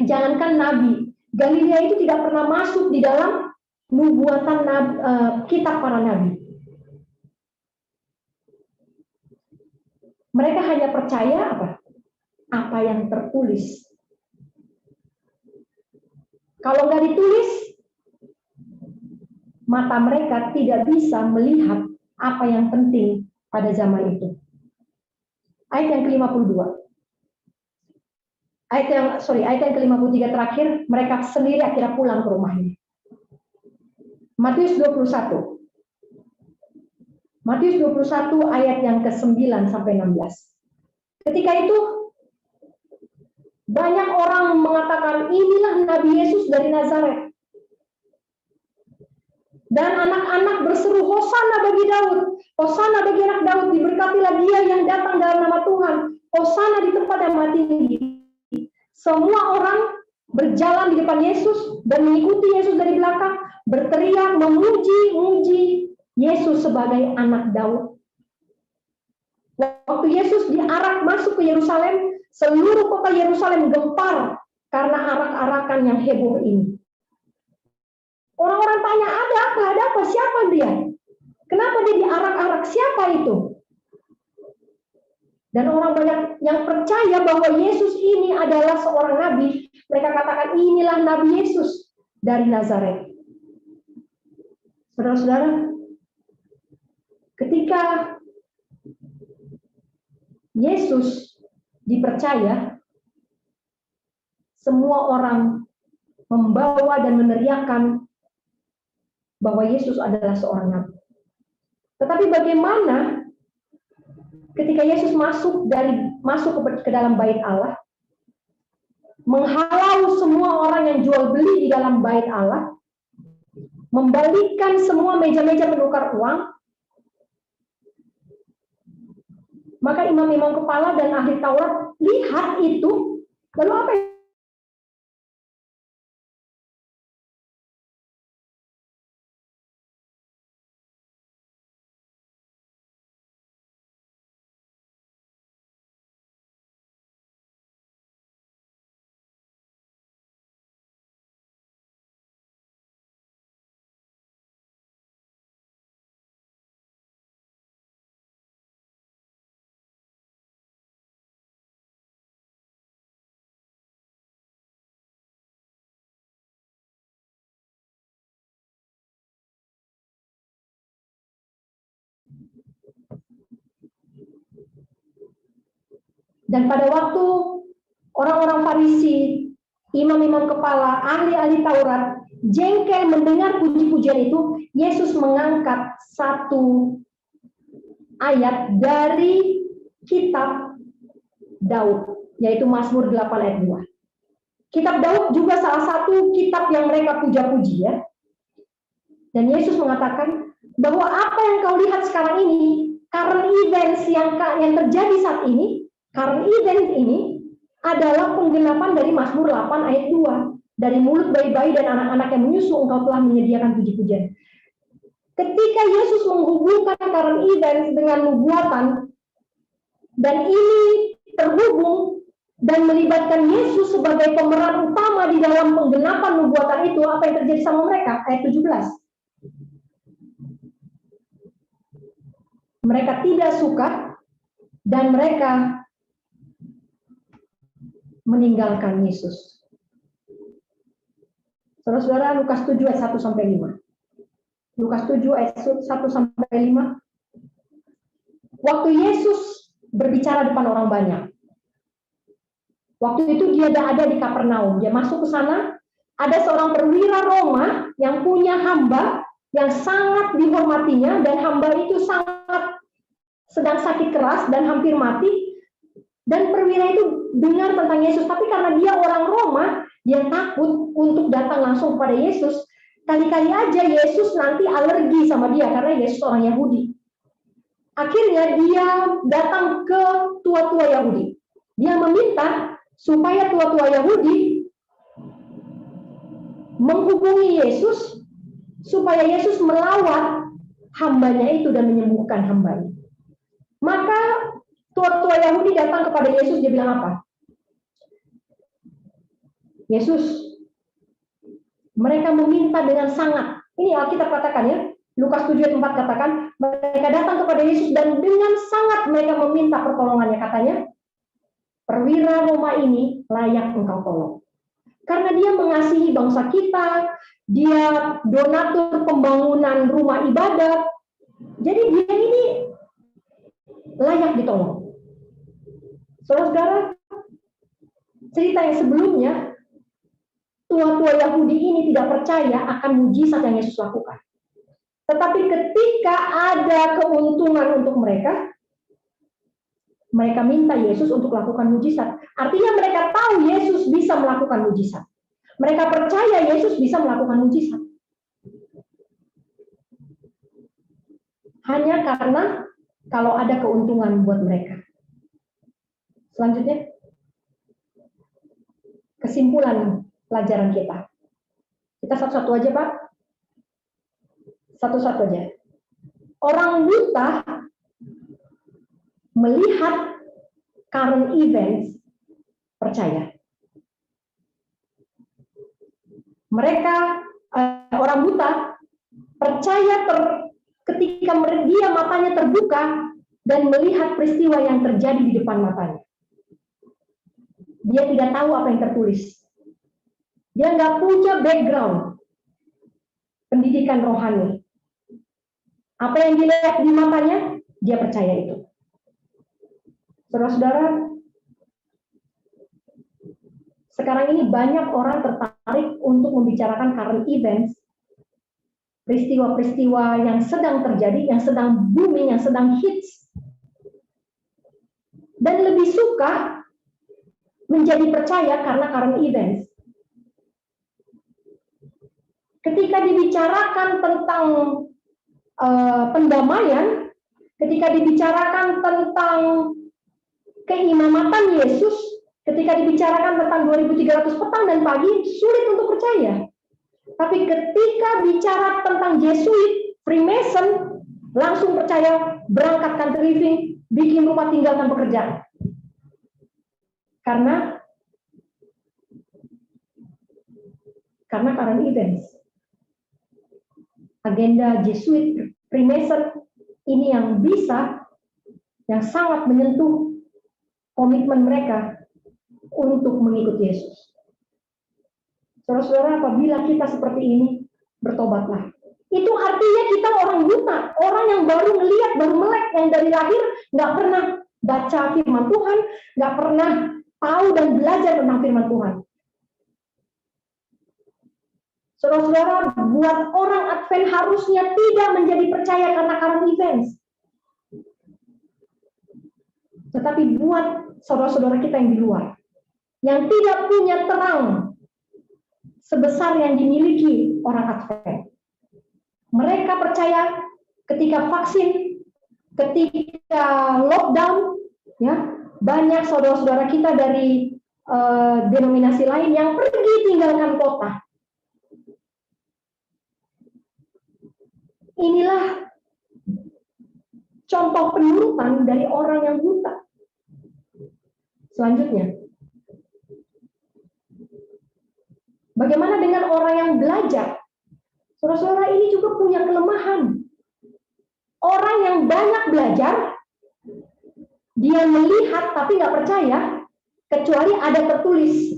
C: Jangankan Nabi. Galilea itu tidak pernah masuk di dalam nubuatan kitab para nabi. Mereka hanya percaya apa? Apa yang tertulis. Kalau nggak ditulis, mata mereka tidak bisa melihat apa yang penting pada zaman itu. Ayat yang ke-52. Ayat yang ke-53 terakhir, mereka sendiri akhirnya pulang ke rumahnya. Matius 21. Matius 21 ayat yang ke-9 sampai 16. Ketika itu banyak orang mengatakan inilah Nabi Yesus dari Nazaret. Dan anak-anak berseru, Hosana bagi Daud, Hosana bagi anak Daud, diberkatilah dia yang datang dalam nama Tuhan, Hosana di tempat yang maha tinggi. Semua orang berjalan di depan Yesus dan mengikuti Yesus dari belakang, berteriak memuji Yesus sebagai anak Daud. Waktu Yesus diarak masuk ke Yerusalem, seluruh kota Yerusalem gempar karena arak-arakan yang heboh ini. Orang-orang tanya, ada apa, siapa dia? Kenapa dia diarak-arak, siapa itu? Dan orang banyak yang percaya bahwa Yesus ini adalah seorang nabi. Mereka katakan, inilah Nabi Yesus dari Nazaret. Saudara-saudara, ketika Yesus dipercaya, semua orang membawa dan meneriakkan bahwa Yesus adalah seorang nabi. Tetapi bagaimana ketika Yesus masuk ke dalam bait Allah, menghalau semua orang yang jual beli di dalam bait Allah, membalikkan semua meja-meja penukar uang, maka imam-imam kepala dan ahli Taurat lihat itu, lalu apa yang dan pada waktu orang-orang Farisi, imam-imam kepala, ahli-ahli Taurat jengkel mendengar puji-pujian itu, Yesus mengangkat satu ayat dari kitab Daud, yaitu Mazmur 8 ayat 2. Kitab Daud juga salah satu kitab yang mereka puja-puji, ya. Dan Yesus mengatakan bahwa apa yang kau lihat sekarang ini, current events yang terjadi saat ini, current event ini adalah penggenapan dari Mazmur 8 ayat 2. Dari mulut bayi-bayi dan anak-anak yang menyusu, engkau telah menyediakan puji-pujian. Ketika Yesus menghubungkan current event dengan nubuatan, dan ini terhubung dan melibatkan Yesus sebagai pemeran utama di dalam penggenapan nubuatan itu, apa yang terjadi sama mereka? Ayat 17. Mereka tidak suka dan mereka meninggalkan Yesus. Saudara-saudara, Lukas 7 ayat 1 sampai 5. Lukas 7 ayat 1 sampai 5. Waktu Yesus berbicara depan orang banyak. Waktu itu dia ada di Kapernaum. Dia masuk ke sana, ada seorang perwira Roma yang punya hamba yang sangat dihormatinya, dan hamba itu sangat sedang sakit keras dan hampir mati. Dan perwira itu dengar tentang Yesus, tapi karena dia orang Roma, dia takut untuk datang langsung kepada Yesus. Kali-kali aja Yesus nanti alergi sama dia, karena Yesus orang Yahudi. Akhirnya dia datang ke tua-tua Yahudi. Dia meminta supaya tua-tua Yahudi menghubungi Yesus, supaya Yesus melawat hambanya itu dan menyembuhkan hambanya. Maka tua-tua Yahudi datang kepada Yesus, dia bilang apa? Yesus, mereka meminta dengan sangat. Ini Alkitab katakan, ya, Lukas 7 ayat 4 katakan, mereka datang kepada Yesus dan dengan sangat mereka meminta pertolongannya. Katanya, perwira Roma ini layak engkau tolong. Karena dia mengasihi bangsa kita, dia donatur pembangunan rumah ibadat. Jadi dia ini layak ditolong. Saudara-saudara, cerita yang sebelumnya, tua-tua Yahudi ini tidak percaya akan mujizat yang Yesus lakukan. Tetapi ketika ada keuntungan untuk mereka, mereka minta Yesus untuk melakukan mujizat. Artinya mereka tahu Yesus bisa melakukan mujizat. Mereka percaya Yesus bisa melakukan mujizat. Hanya karena kalau ada keuntungan buat mereka. Selanjutnya, kesimpulan pelajaran kita. Kita satu-satu aja, Pak. Satu-satu aja. Orang buta melihat current events, percaya. Mereka orang buta percaya ketika dia matanya terbuka dan melihat peristiwa yang terjadi di depan matanya. Dia tidak tahu apa yang tertulis. Dia nggak punya background pendidikan rohani. Apa yang dilihat di matanya, dia percaya itu. Saudara-saudara, sekarang ini banyak orang tertarik untuk membicarakan current events, peristiwa-peristiwa yang sedang terjadi, yang sedang booming, yang sedang hits, dan lebih suka menjadi percaya karena current events. Ketika dibicarakan tentang pendamaian, ketika dibicarakan tentang keimamatan Yesus, ketika dibicarakan tentang 2300 petang dan pagi, sulit untuk percaya. Tapi ketika bicara tentang Jesuit, Freemason, langsung percaya, berangkat country living, bikin rumah, tinggalkan pekerjaan. Karena current events. Agenda Jesuit, Freemason, ini yang sangat menyentuh komitmen mereka untuk mengikuti Yesus. Saudara-saudara, apabila kita seperti ini, bertobatlah. Itu artinya kita orang buta, orang yang baru melihat, baru melek, yang dari lahir nggak pernah baca firman Tuhan, nggak pernah tahu dan belajar tentang firman Tuhan. Saudara-saudara, buat orang Advent harusnya tidak menjadi percaya karena current events. Tetapi buat saudara-saudara kita yang di luar, yang tidak punya terang sebesar yang dimiliki orang Advent. Mereka percaya ketika vaksin, ketika lockdown, ya, banyak saudara-saudara kita dari denominasi lain yang pergi tinggalkan kota. Inilah contoh penurutan dari orang yang buta. Selanjutnya, bagaimana dengan orang yang belajar? Saudara-saudara, ini juga punya kelemahan. Orang yang banyak belajar, dia melihat tapi nggak percaya, kecuali ada tertulis.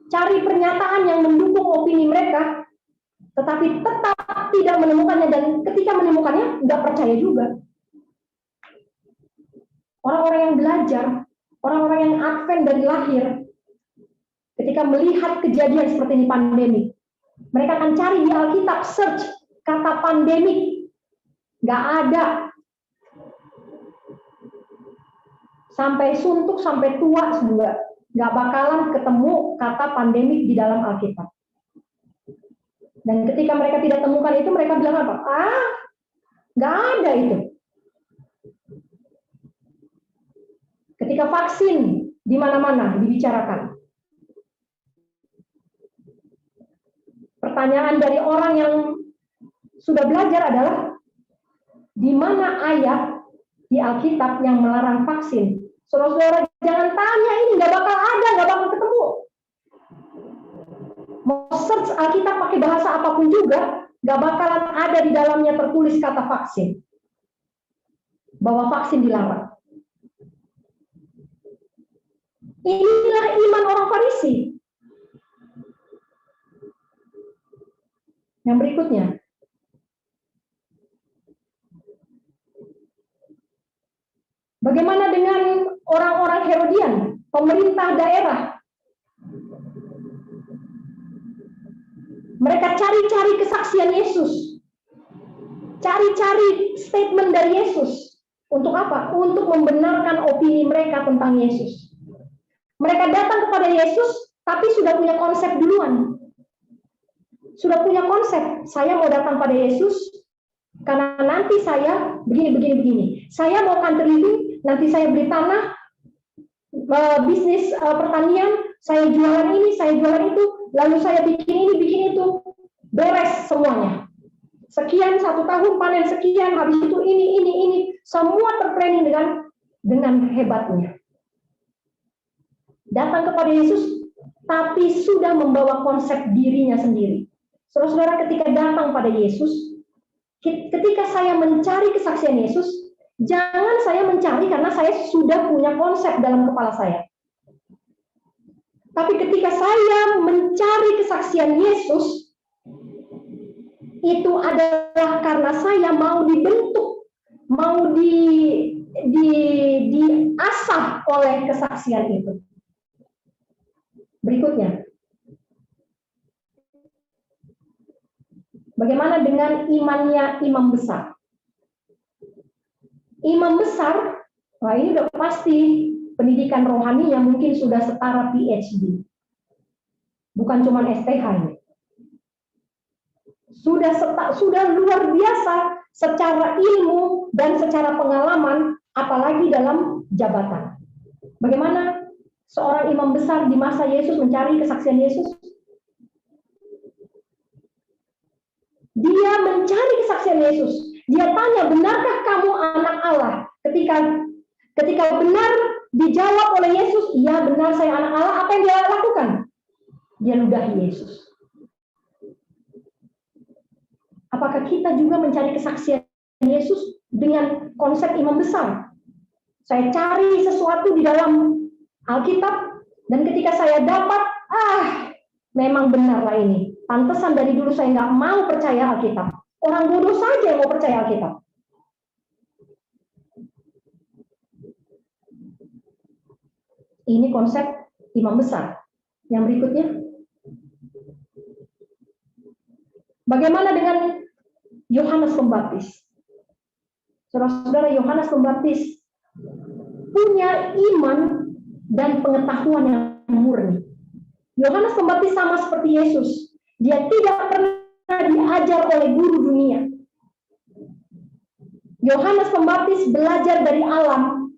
C: Cari pernyataan yang mendukung opini mereka, tetapi tetap tidak menemukannya, dan ketika menemukannya nggak percaya juga. Orang-orang yang belajar, orang-orang yang Advent dari lahir, ketika melihat kejadian seperti ini pandemi, mereka akan cari di Alkitab, search kata pandemik, nggak ada. Sampai suntuk, sampai tua juga, nggak bakalan ketemu kata pandemik di dalam Alkitab. Dan ketika mereka tidak temukan itu, mereka bilang apa? Nggak ada itu. Ketika vaksin di mana-mana dibicarakan. Pertanyaan dari orang yang sudah belajar adalah, di mana ayat di Alkitab yang melarang vaksin? Saudara-saudara, jangan tanya ini, nggak bakal ada, nggak bakal ketemu. Mau search Alkitab pakai bahasa apapun juga, nggak bakalan ada di dalamnya tertulis kata vaksin. Bahwa vaksin dilarang. Inilah iman orang Farisi. Yang berikutnya. Bagaimana dengan orang-orang Herodian, pemerintah daerah? Mereka cari-cari kesaksian Yesus. Cari-cari statement dari Yesus. Untuk apa? Untuk membenarkan opini mereka tentang Yesus. Mereka datang kepada Yesus, tapi sudah punya konsep duluan. Sudah punya konsep, saya mau datang pada Yesus, karena nanti saya begini. Saya mau country living, nanti saya beli tanah, bisnis pertanian, saya jualan ini, saya jualan itu, lalu saya bikin ini, bikin itu, beres semuanya. Sekian 1 tahun panen sekian, habis itu ini, semua terplanning dengan hebatnya. Datang kepada Yesus, tapi sudah membawa konsep dirinya sendiri. Saudara-saudara, ketika datang pada Yesus, ketika saya mencari kesaksian Yesus, jangan saya mencari karena saya sudah punya konsep dalam kepala saya. Tapi ketika saya mencari kesaksian Yesus, itu adalah karena saya mau dibentuk, mau diasah oleh kesaksian itu. Berikutnya, bagaimana dengan imannya imam besar? Imam besar, wah ini udah pasti pendidikan rohani yang mungkin sudah setara PhD. Bukan cuma STH ini. Sudah luar biasa secara ilmu dan secara pengalaman, apalagi dalam jabatan. Bagaimana seorang imam besar di masa Yesus mencari kesaksian Yesus? Dia mencari kesaksian Yesus. Dia tanya, benarkah kamu anak Allah? Ketika benar dijawab oleh Yesus, iya benar saya anak Allah, apa yang dia lakukan? Dia ludahi Yesus. Apakah kita juga mencari kesaksian Yesus dengan konsep imam besar? Saya cari sesuatu di dalam Alkitab, dan ketika saya dapat, memang benarlah ini. Pantesan dari dulu saya nggak mau percaya Alkitab. Orang bodoh saja yang mau percaya Alkitab. Ini konsep imam besar. Yang berikutnya, bagaimana dengan Yohanes Pembaptis? Saudara-saudara, Yohanes Pembaptis punya iman dan pengetahuan yang murni. Yohanes Pembaptis sama seperti Yesus. Dia tidak pernah diajar oleh guru dunia. Yohanes Pembaptis belajar dari alam,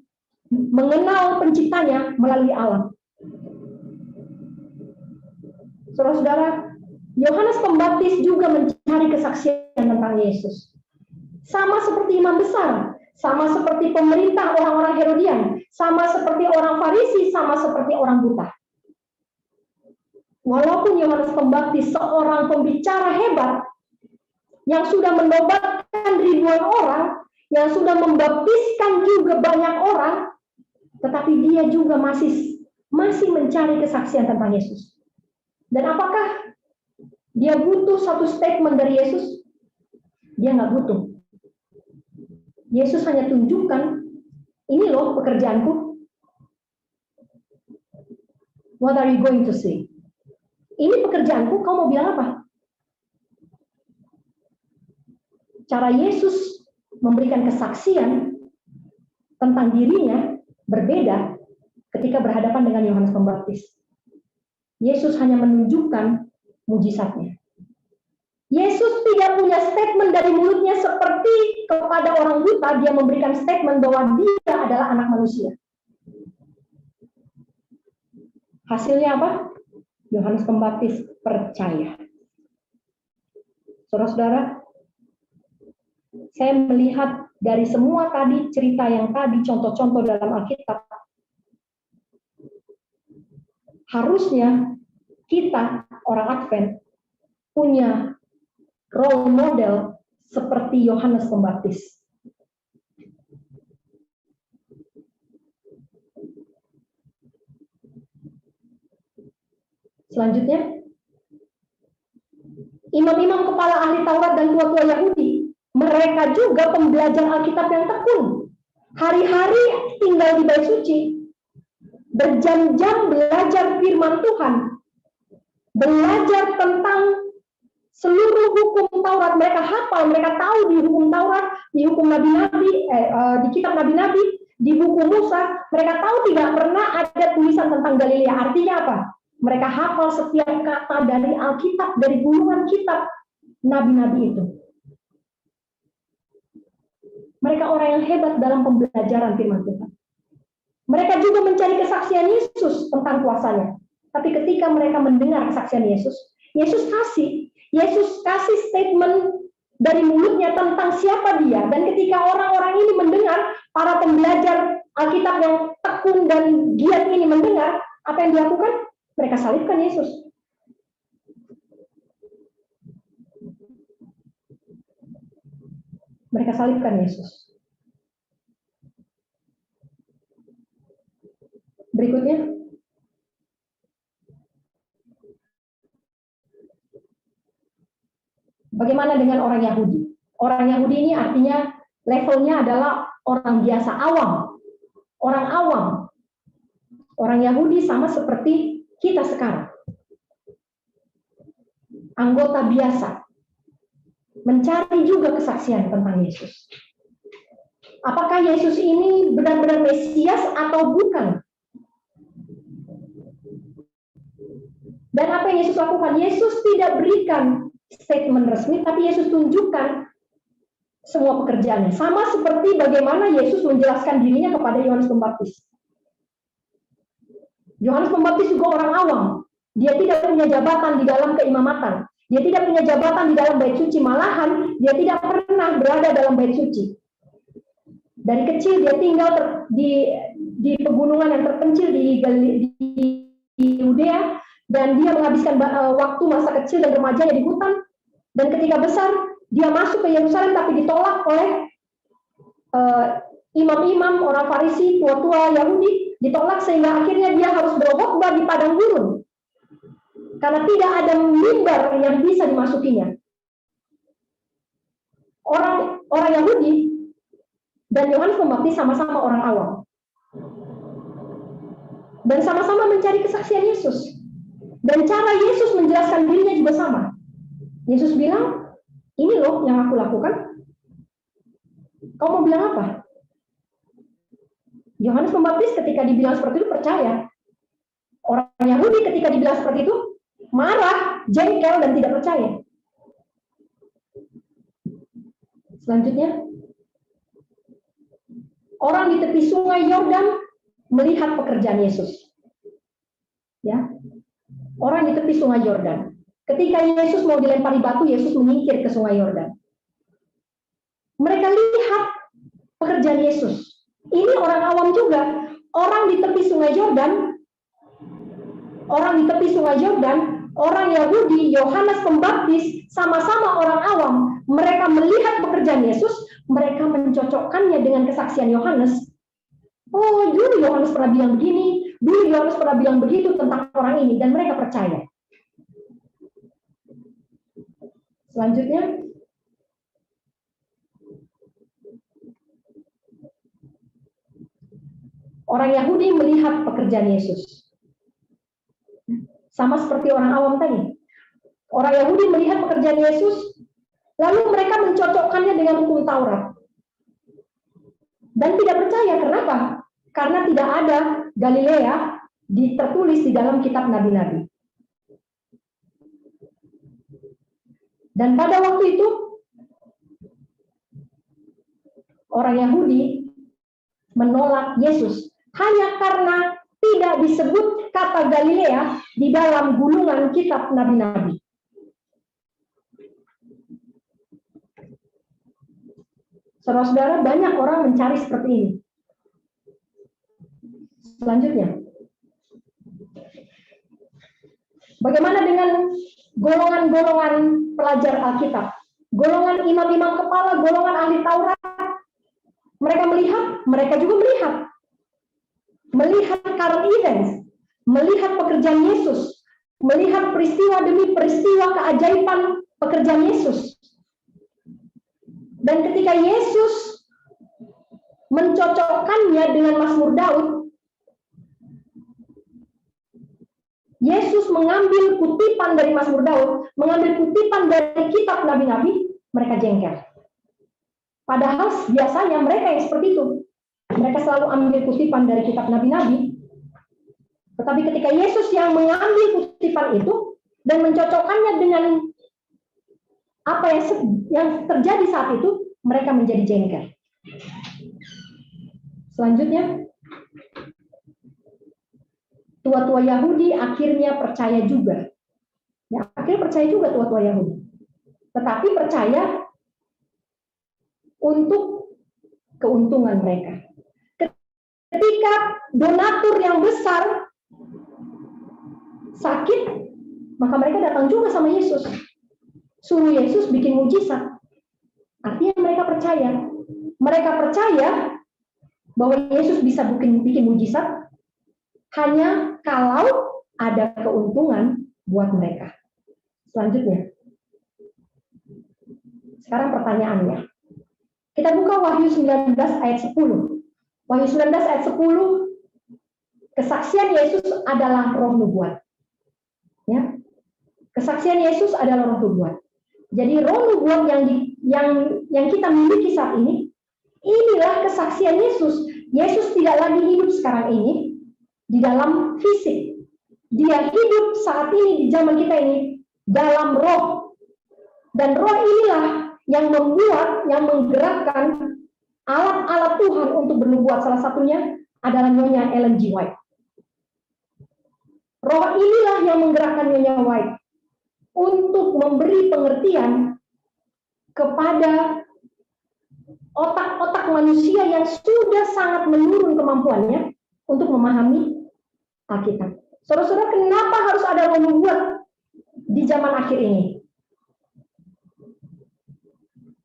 C: mengenal penciptanya melalui alam. Saudara-saudara, Yohanes Pembaptis juga mencari kesaksian tentang Yesus. Sama seperti imam besar, sama seperti pemerintah orang-orang Herodian, sama seperti orang Farisi, sama seperti orang buta. Walaupun Yohanes Pembaptis seorang pembicara hebat yang sudah menobatkan ribuan orang, yang sudah membaptiskan juga banyak orang, tetapi dia juga masih mencari kesaksian tentang Yesus. Dan apakah dia butuh satu statement dari Yesus? Dia nggak butuh. Yesus hanya tunjukkan, ini loh pekerjaanku. What are you going to say? Ini pekerjaanku, kau mau bilang apa? Cara Yesus memberikan kesaksian tentang dirinya berbeda ketika berhadapan dengan Yohanes Pembaptis. Yesus hanya menunjukkan mujizatnya. Yesus tidak punya statement dari mulutnya seperti kepada orang buta, dia memberikan statement bahwa dia adalah anak manusia. Hasilnya apa? Yohanes Pembaptis percaya. Saudara-saudara, saya melihat dari semua tadi cerita yang tadi, contoh-contoh dalam Alkitab, harusnya kita, orang Advent, punya role model seperti Yohanes Pembaptis. Selanjutnya, imam-imam kepala ahli Taurat dan tua-tua Yahudi, mereka juga pembelajar Alkitab yang tekun. Hari-hari tinggal di bait suci, berjam-jam belajar firman Tuhan, belajar tentang seluruh hukum Taurat. Mereka hafal, mereka tahu di hukum Taurat, di hukum Nabi-Nabi, di kitab Nabi-Nabi, di buku Musa. Mereka tahu tidak pernah ada tulisan tentang Galilea. Artinya apa? Mereka hafal setiap kata dari Alkitab, dari gulungan kitab Nabi-Nabi itu. Mereka orang yang hebat dalam pembelajaran firman Tuhan. Mereka juga mencari kesaksian Yesus tentang kuasanya. Tapi ketika mereka mendengar kesaksian Yesus, Yesus kasih statement dari mulutnya tentang siapa dia. Dan ketika orang-orang ini mendengar, para pembelajar Alkitab yang tekun dan giat ini mendengar, apa yang dilakukan? Mereka salibkan Yesus. Mereka salibkan Yesus. Berikutnya. Bagaimana dengan orang Yahudi? Orang Yahudi ini artinya levelnya adalah orang biasa, awam. Orang awam. Orang Yahudi sama seperti kita sekarang. Anggota biasa. Mencari juga kesaksian tentang Yesus. Apakah Yesus ini benar-benar Mesias atau bukan? Dan apa yang Yesus lakukan? Yesus tidak berikan statement resmi, tapi Yesus tunjukkan semua pekerjaannya. Sama seperti bagaimana Yesus menjelaskan dirinya kepada Yohanes Pembaptis. Yohanes Pembaptis juga orang awam. Dia tidak punya jabatan di dalam keimamatan. Dia tidak punya jabatan di dalam bait suci. Malahan, dia tidak pernah berada dalam bait suci. Dari kecil dia tinggal di pegunungan yang terpencil di Yudea, dan dia menghabiskan waktu masa kecil dan remajanya di hutan. Dan ketika besar, dia masuk ke Yerusalem tapi ditolak oleh imam-imam, orang Farisi, tua-tua Yahudi, ditolak sehingga akhirnya dia harus berkhotbah di padang gurun. Karena tidak ada mimbar yang bisa dimasukinya. Orang Yahudi dan Yohanes Pembaptis sama-sama orang awam. Dan sama-sama mencari kesaksian Yesus. Dan cara Yesus menjelaskan dirinya juga sama. Yesus bilang, ini loh yang aku lakukan. Kau mau bilang apa? Yohanes Pembaptis ketika dibilang seperti itu percaya. Orang Yahudi ketika dibilang seperti itu marah, jengkel, dan tidak percaya. Selanjutnya, orang di tepi sungai Yordan melihat pekerjaan Yesus. Ya, orang di tepi sungai Yordan. Ketika Yesus mau dilempari batu, Yesus menyingkir ke sungai Yordan. Mereka lihat pekerjaan Yesus. Ini orang awam juga. Orang di tepi sungai Yordan, orang Yahudi, Yohanes Pembaptis, sama-sama orang awam. Mereka melihat pekerjaan Yesus, mereka mencocokkannya dengan kesaksian Yohanes. Oh, dulu Yohanes pernah bilang begini, dulu Yohanes pernah bilang begitu tentang orang ini, dan mereka percaya. Selanjutnya, orang Yahudi melihat pekerjaan Yesus. Sama seperti orang awam tadi. Orang Yahudi melihat pekerjaan Yesus, lalu mereka mencocokkannya dengan hukum Taurat. Dan tidak percaya, kenapa? Karena tidak ada Galilea tertulis di dalam kitab nabi-nabi. Dan pada waktu itu, orang Yahudi menolak Yesus hanya karena tidak disebut kata Galilea di dalam gulungan kitab nabi-nabi. Saudara-saudara, banyak orang mencari seperti ini. Selanjutnya, bagaimana dengan golongan-golongan pelajar Alkitab? Golongan imam-imam kepala, golongan ahli Taurat. Mereka melihat, mereka juga melihat. Melihat current events, melihat pekerjaan Yesus, melihat peristiwa demi peristiwa keajaiban pekerjaan Yesus. Dan ketika Yesus mencocokkannya dengan Mazmur Daud, Yesus mengambil kutipan dari Mazmur Daud, mengambil kutipan dari kitab nabi-nabi, mereka jengkel. Padahal biasanya mereka yang seperti itu. Mereka selalu ambil kutipan dari kitab nabi-nabi. Tetapi ketika Yesus yang mengambil kutipan itu dan mencocokkannya dengan apa yang terjadi saat itu, mereka menjadi jengkel. Selanjutnya, tua-tua Yahudi akhirnya percaya juga. Ya, akhirnya percaya juga tua-tua Yahudi. Tetapi percaya untuk keuntungan mereka. Ketika donatur yang besar sakit, maka mereka datang juga sama Yesus. Suruh Yesus bikin mujizat. Artinya mereka percaya. Mereka percaya bahwa Yesus bisa bikin mujizat hanya kalau ada keuntungan buat mereka. Selanjutnya. Sekarang pertanyaannya. Kita buka Wahyu 19 ayat 10. Wahyu 19 ayat 10, kesaksian Yesus adalah roh nubuat. Ya. Kesaksian Yesus adalah roh nubuat. Jadi roh nubuat yang kita miliki saat ini, inilah kesaksian Yesus. Yesus tidak lagi hidup sekarang ini di dalam fisik. Dia hidup saat ini di zaman kita ini dalam roh. Dan roh inilah yang membuat, yang menggerakkan alat-alat Tuhan untuk bernubuat. Salah satunya adalah Nyonya Ellen G. White. Roh inilah yang menggerakkan Nyonya White untuk memberi pengertian kepada otak-otak manusia yang sudah sangat menurun kemampuannya untuk memahami Alkitab. Saudara-saudara, kenapa harus ada roh nubuat di zaman akhir ini?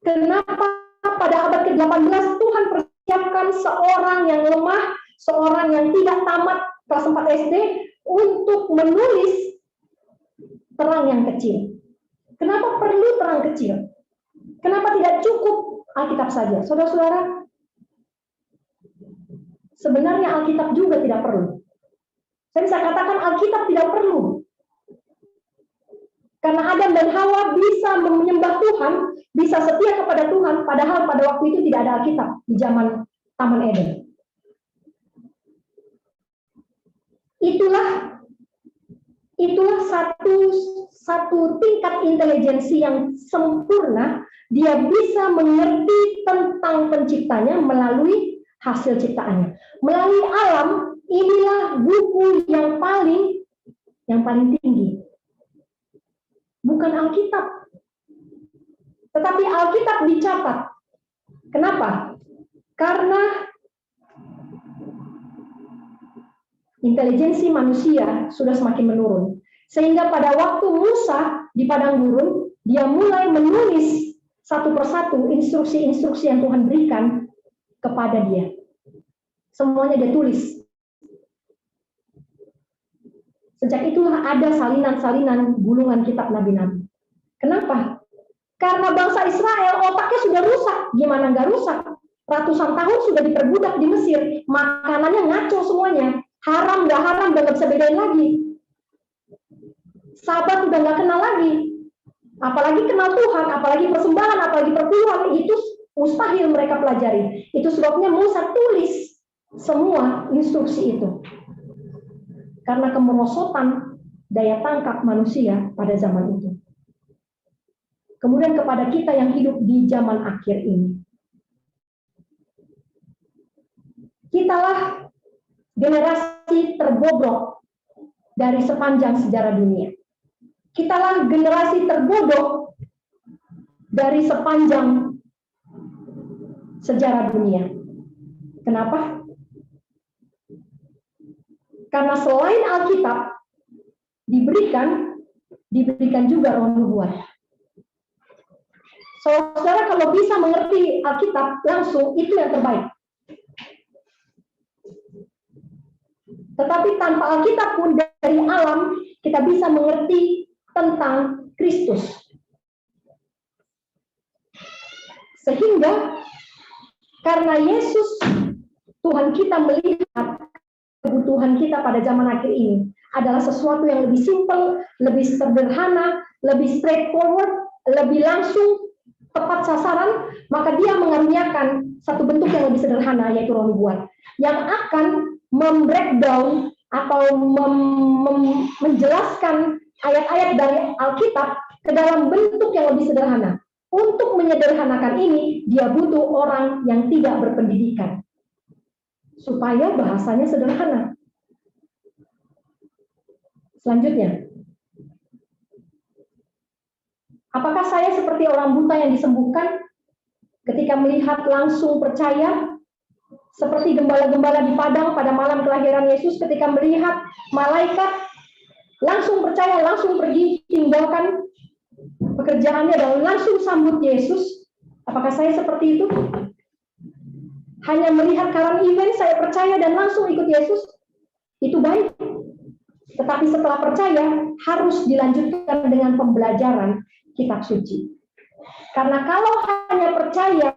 C: Kenapa pada abad ke-18 Tuhan persiapkan seorang yang lemah, seorang yang tidak tamat kelas 4 SD untuk menulis terang yang kecil? Kenapa perlu terang kecil? Kenapa tidak cukup Alkitab saja? Saudara-saudara, sebenarnya Alkitab juga tidak perlu. Saya bisa katakan Alkitab tidak perlu. Karena Adam dan Hawa bisa menyembah Tuhan, bisa setia kepada Tuhan, padahal pada waktu itu tidak ada Alkitab di zaman Taman Eden. Itulah satu tingkat intelijensi yang sempurna. Dia bisa mengerti tentang penciptanya melalui hasil ciptaannya. Melalui alam, inilah buku yang paling tinggi. Bukan Alkitab. Tetapi Alkitab dicatat. Kenapa? Karena intelijensi manusia sudah semakin menurun. Sehingga pada waktu Musa di padang gurun, dia mulai menulis satu persatu instruksi-instruksi yang Tuhan berikan kepada dia. Semuanya dia tulis. Sejak itulah ada salinan-salinan gulungan kitab nabi-nabi. Kenapa? Karena bangsa Israel otaknya sudah rusak. Gimana nggak rusak? Ratusan tahun sudah diperbudak di Mesir. Makanannya ngaco semuanya. Haram nggak haram udah nggak bisa bedain lagi. Sabat udah nggak kenal lagi. Apalagi kenal Tuhan, apalagi persembahan, apalagi perpuluhan. Itu mustahil mereka pelajari. Itu sebabnya Musa tulis semua instruksi itu. Karena kemerosotan daya tangkap manusia pada zaman itu. Kemudian kepada kita yang hidup di zaman akhir ini. Kitalah generasi terbobrok dari sepanjang sejarah dunia. Kitalah generasi terbodoh dari sepanjang sejarah dunia. Kenapa? Karena selain Alkitab diberikan juga roh nubuat. Saudara kalau bisa mengerti Alkitab langsung, itu yang terbaik. Tetapi tanpa Alkitab pun dari alam kita bisa mengerti tentang Kristus. Sehingga karena Yesus Tuhan kita melihat kebutuhan kita pada zaman akhir ini adalah sesuatu yang lebih simpel, lebih sederhana, lebih straightforward, lebih langsung, tepat sasaran, maka dia mengaruniakan satu bentuk yang lebih sederhana, yaitu roh nubuat, yang akan membreakdown atau menjelaskan ayat-ayat dari Alkitab ke dalam bentuk yang lebih sederhana. Untuk menyederhanakan ini, dia butuh orang yang tidak berpendidikan, supaya bahasanya sederhana. Selanjutnya, apakah saya seperti orang buta yang disembuhkan ketika melihat langsung percaya? Seperti gembala-gembala di padang pada malam kelahiran Yesus ketika melihat malaikat langsung percaya, langsung pergi, tinggalkan pekerjaannya dan langsung sambut Yesus? Apakah saya seperti itu? Hanya melihat current event, saya percaya dan langsung ikut Yesus? Itu baik. Tetapi setelah percaya, harus dilanjutkan dengan pembelajaran kitab suci. Karena kalau hanya percaya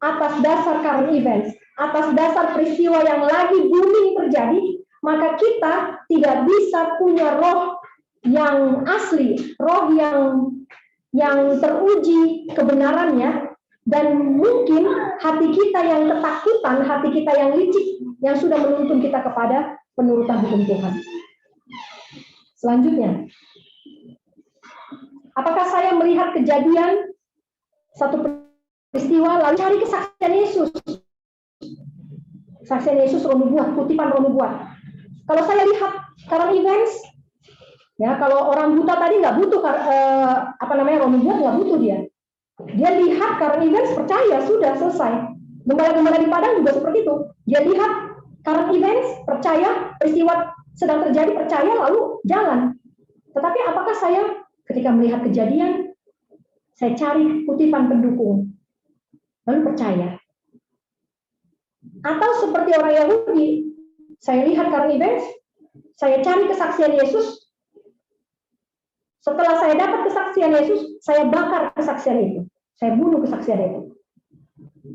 C: atas dasar current events, atas dasar peristiwa yang lagi booming terjadi, maka kita tidak bisa punya roh yang asli, roh yang teruji kebenarannya, dan mungkin hati kita yang ketakutan, hati kita yang licik, yang sudah menuntun kita kepada penurutan hukum Tuhan. Selanjutnya, apakah saya melihat kejadian satu peristiwa lalu cari kesaksian Yesus? Kesaksian Yesus roh nubuat, kutipan roh nubuat. Kalau saya lihat current events, ya kalau orang buta tadi nggak butuh roh nubuat, nggak butuh dia. Dia lihat current events, percaya, sudah selesai. Gembala-gembala di Padang juga seperti itu. Dia lihat current events, percaya, peristiwa sedang terjadi, percaya, lalu jalan. Tetapi apakah saya ketika melihat kejadian, saya cari kutipan pendukung, lalu percaya? Atau seperti orang Yahudi, saya lihat current events, saya cari kesaksian Yesus, setelah saya dapat kesaksian Yesus, saya bakar kesaksian itu. Saya bunuh kesaksian itu.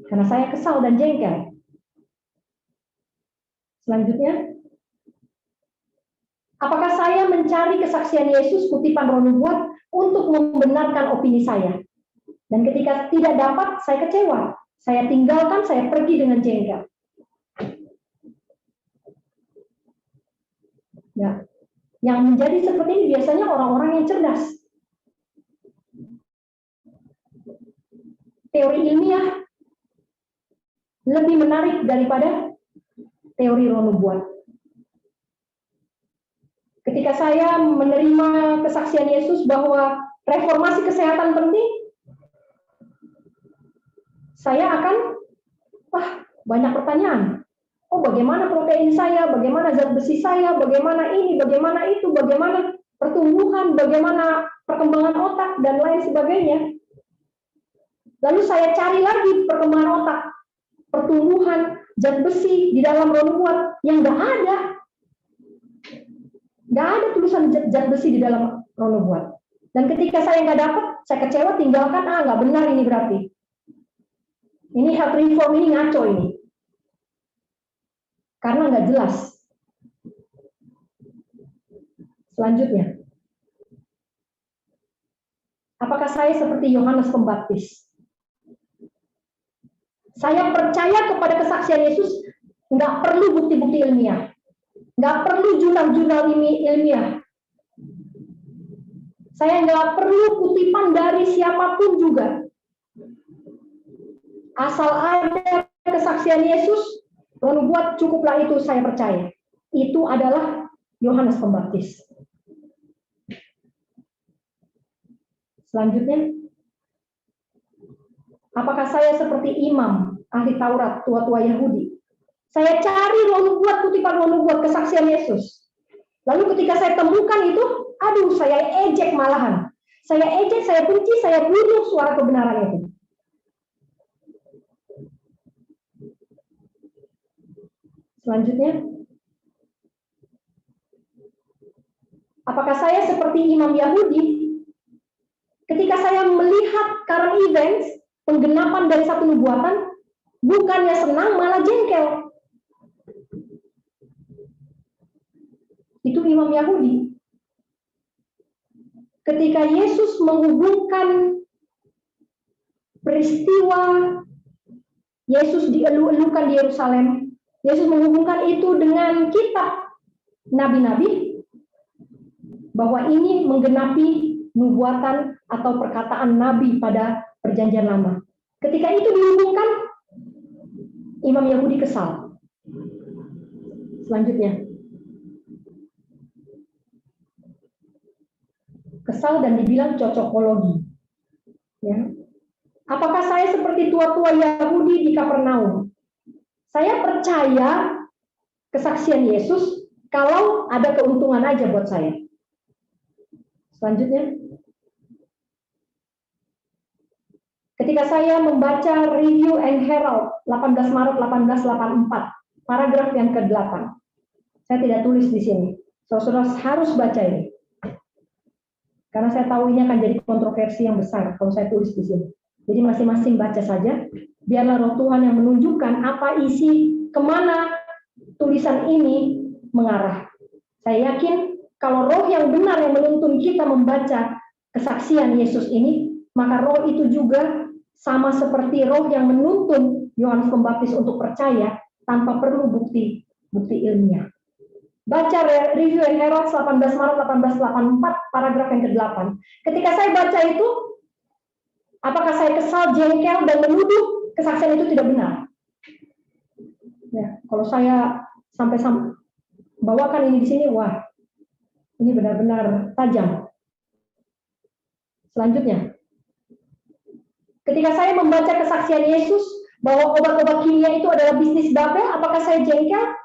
C: Karena saya kesal dan jengkel. Selanjutnya, apakah saya mencari kesaksian Yesus, kutipan roh nubuat, untuk membenarkan opini saya? Dan ketika tidak dapat, saya kecewa. Saya tinggalkan, saya pergi dengan jengkel. Ya. Yang menjadi seperti ini biasanya orang-orang yang cerdas. Teori ilmiah lebih menarik daripada teori roh nubuat. Ketika saya menerima kesaksian Yesus bahwa reformasi kesehatan penting, saya akan, banyak pertanyaan. Oh, bagaimana protein saya, bagaimana zat besi saya, bagaimana ini, bagaimana itu, bagaimana pertumbuhan, bagaimana perkembangan otak, dan lain sebagainya. Lalu saya cari lagi perkembangan otak, pertumbuhan, zat besi di dalam roh nubuat yang nggak ada. Nggak ada tulisan zat besi di dalam roh nubuat. Dan ketika saya nggak dapat, saya kecewa, tinggalkan, nggak benar ini berarti. Ini health reform ini ngaco ini. Karena nggak jelas. Selanjutnya, apakah saya seperti Yohanes Pembaptis? Saya percaya kepada kesaksian Yesus, nggak perlu bukti-bukti ilmiah, nggak perlu jurnal-jurnal ilmiah. Saya nggak perlu kutipan dari siapapun juga. Asal ada kesaksian Yesus, roh nubuat, cukuplah itu saya percaya. Itu adalah Yohanes Pembaptis. Selanjutnya, apakah saya seperti imam, ahli Taurat, tua-tua Yahudi? Saya cari roh nubuat, kutipan roh nubuat, kesaksian Yesus. Lalu ketika saya temukan itu, saya ejek malahan. Saya ejek, saya benci, saya bunuh suara kebenaran itu. Selanjutnya, apakah saya seperti imam Yahudi? Ketika saya melihat current events, penggenapan dari satu nubuatan, bukannya senang, malah jengkel. Itu imam Yahudi. Ketika Yesus menghubungkan peristiwa Yesus dielu-elukan di Yerusalem, Yesus menghubungkan itu dengan kitab nabi-nabi, bahwa ini menggenapi nubuatan atau perkataan nabi pada perjanjian lama. Ketika itu dihubungkan, imam Yahudi kesal. Selanjutnya, kesal dan dibilang cocokologi. Ya. Apakah saya seperti tua-tua Yahudi di Kapernaum? Saya percaya kesaksian Yesus kalau ada keuntungan aja buat saya. Selanjutnya, ketika saya membaca Review and Herald 18 Maret 1884, paragraf yang ke-8, saya tidak tulis di sini. Saudara harus baca ini. Karena saya tahu ini akan jadi kontroversi yang besar kalau saya tulis di sini. Jadi masing-masing baca saja. Biarlah Roh Tuhan yang menunjukkan apa isi, kemana tulisan ini mengarah. Saya yakin kalau roh yang benar yang menuntun kita membaca kesaksian Yesus ini, maka roh itu juga sama seperti roh yang menuntun Yohanes Pembaptis untuk percaya tanpa perlu bukti ilmiah. Baca Review and Herald 18 Maret 1884, paragraf yang ke-8. Ketika saya baca itu, apakah saya kesal, jengkel, dan menuduh kesaksian itu tidak benar? Ya, kalau saya sampai bawakan ini di sini, wah, ini benar-benar tajam. Selanjutnya, ketika saya membaca kesaksian Yesus bahwa obat-obat kimia itu adalah bisnis Babel, apakah saya jengkel?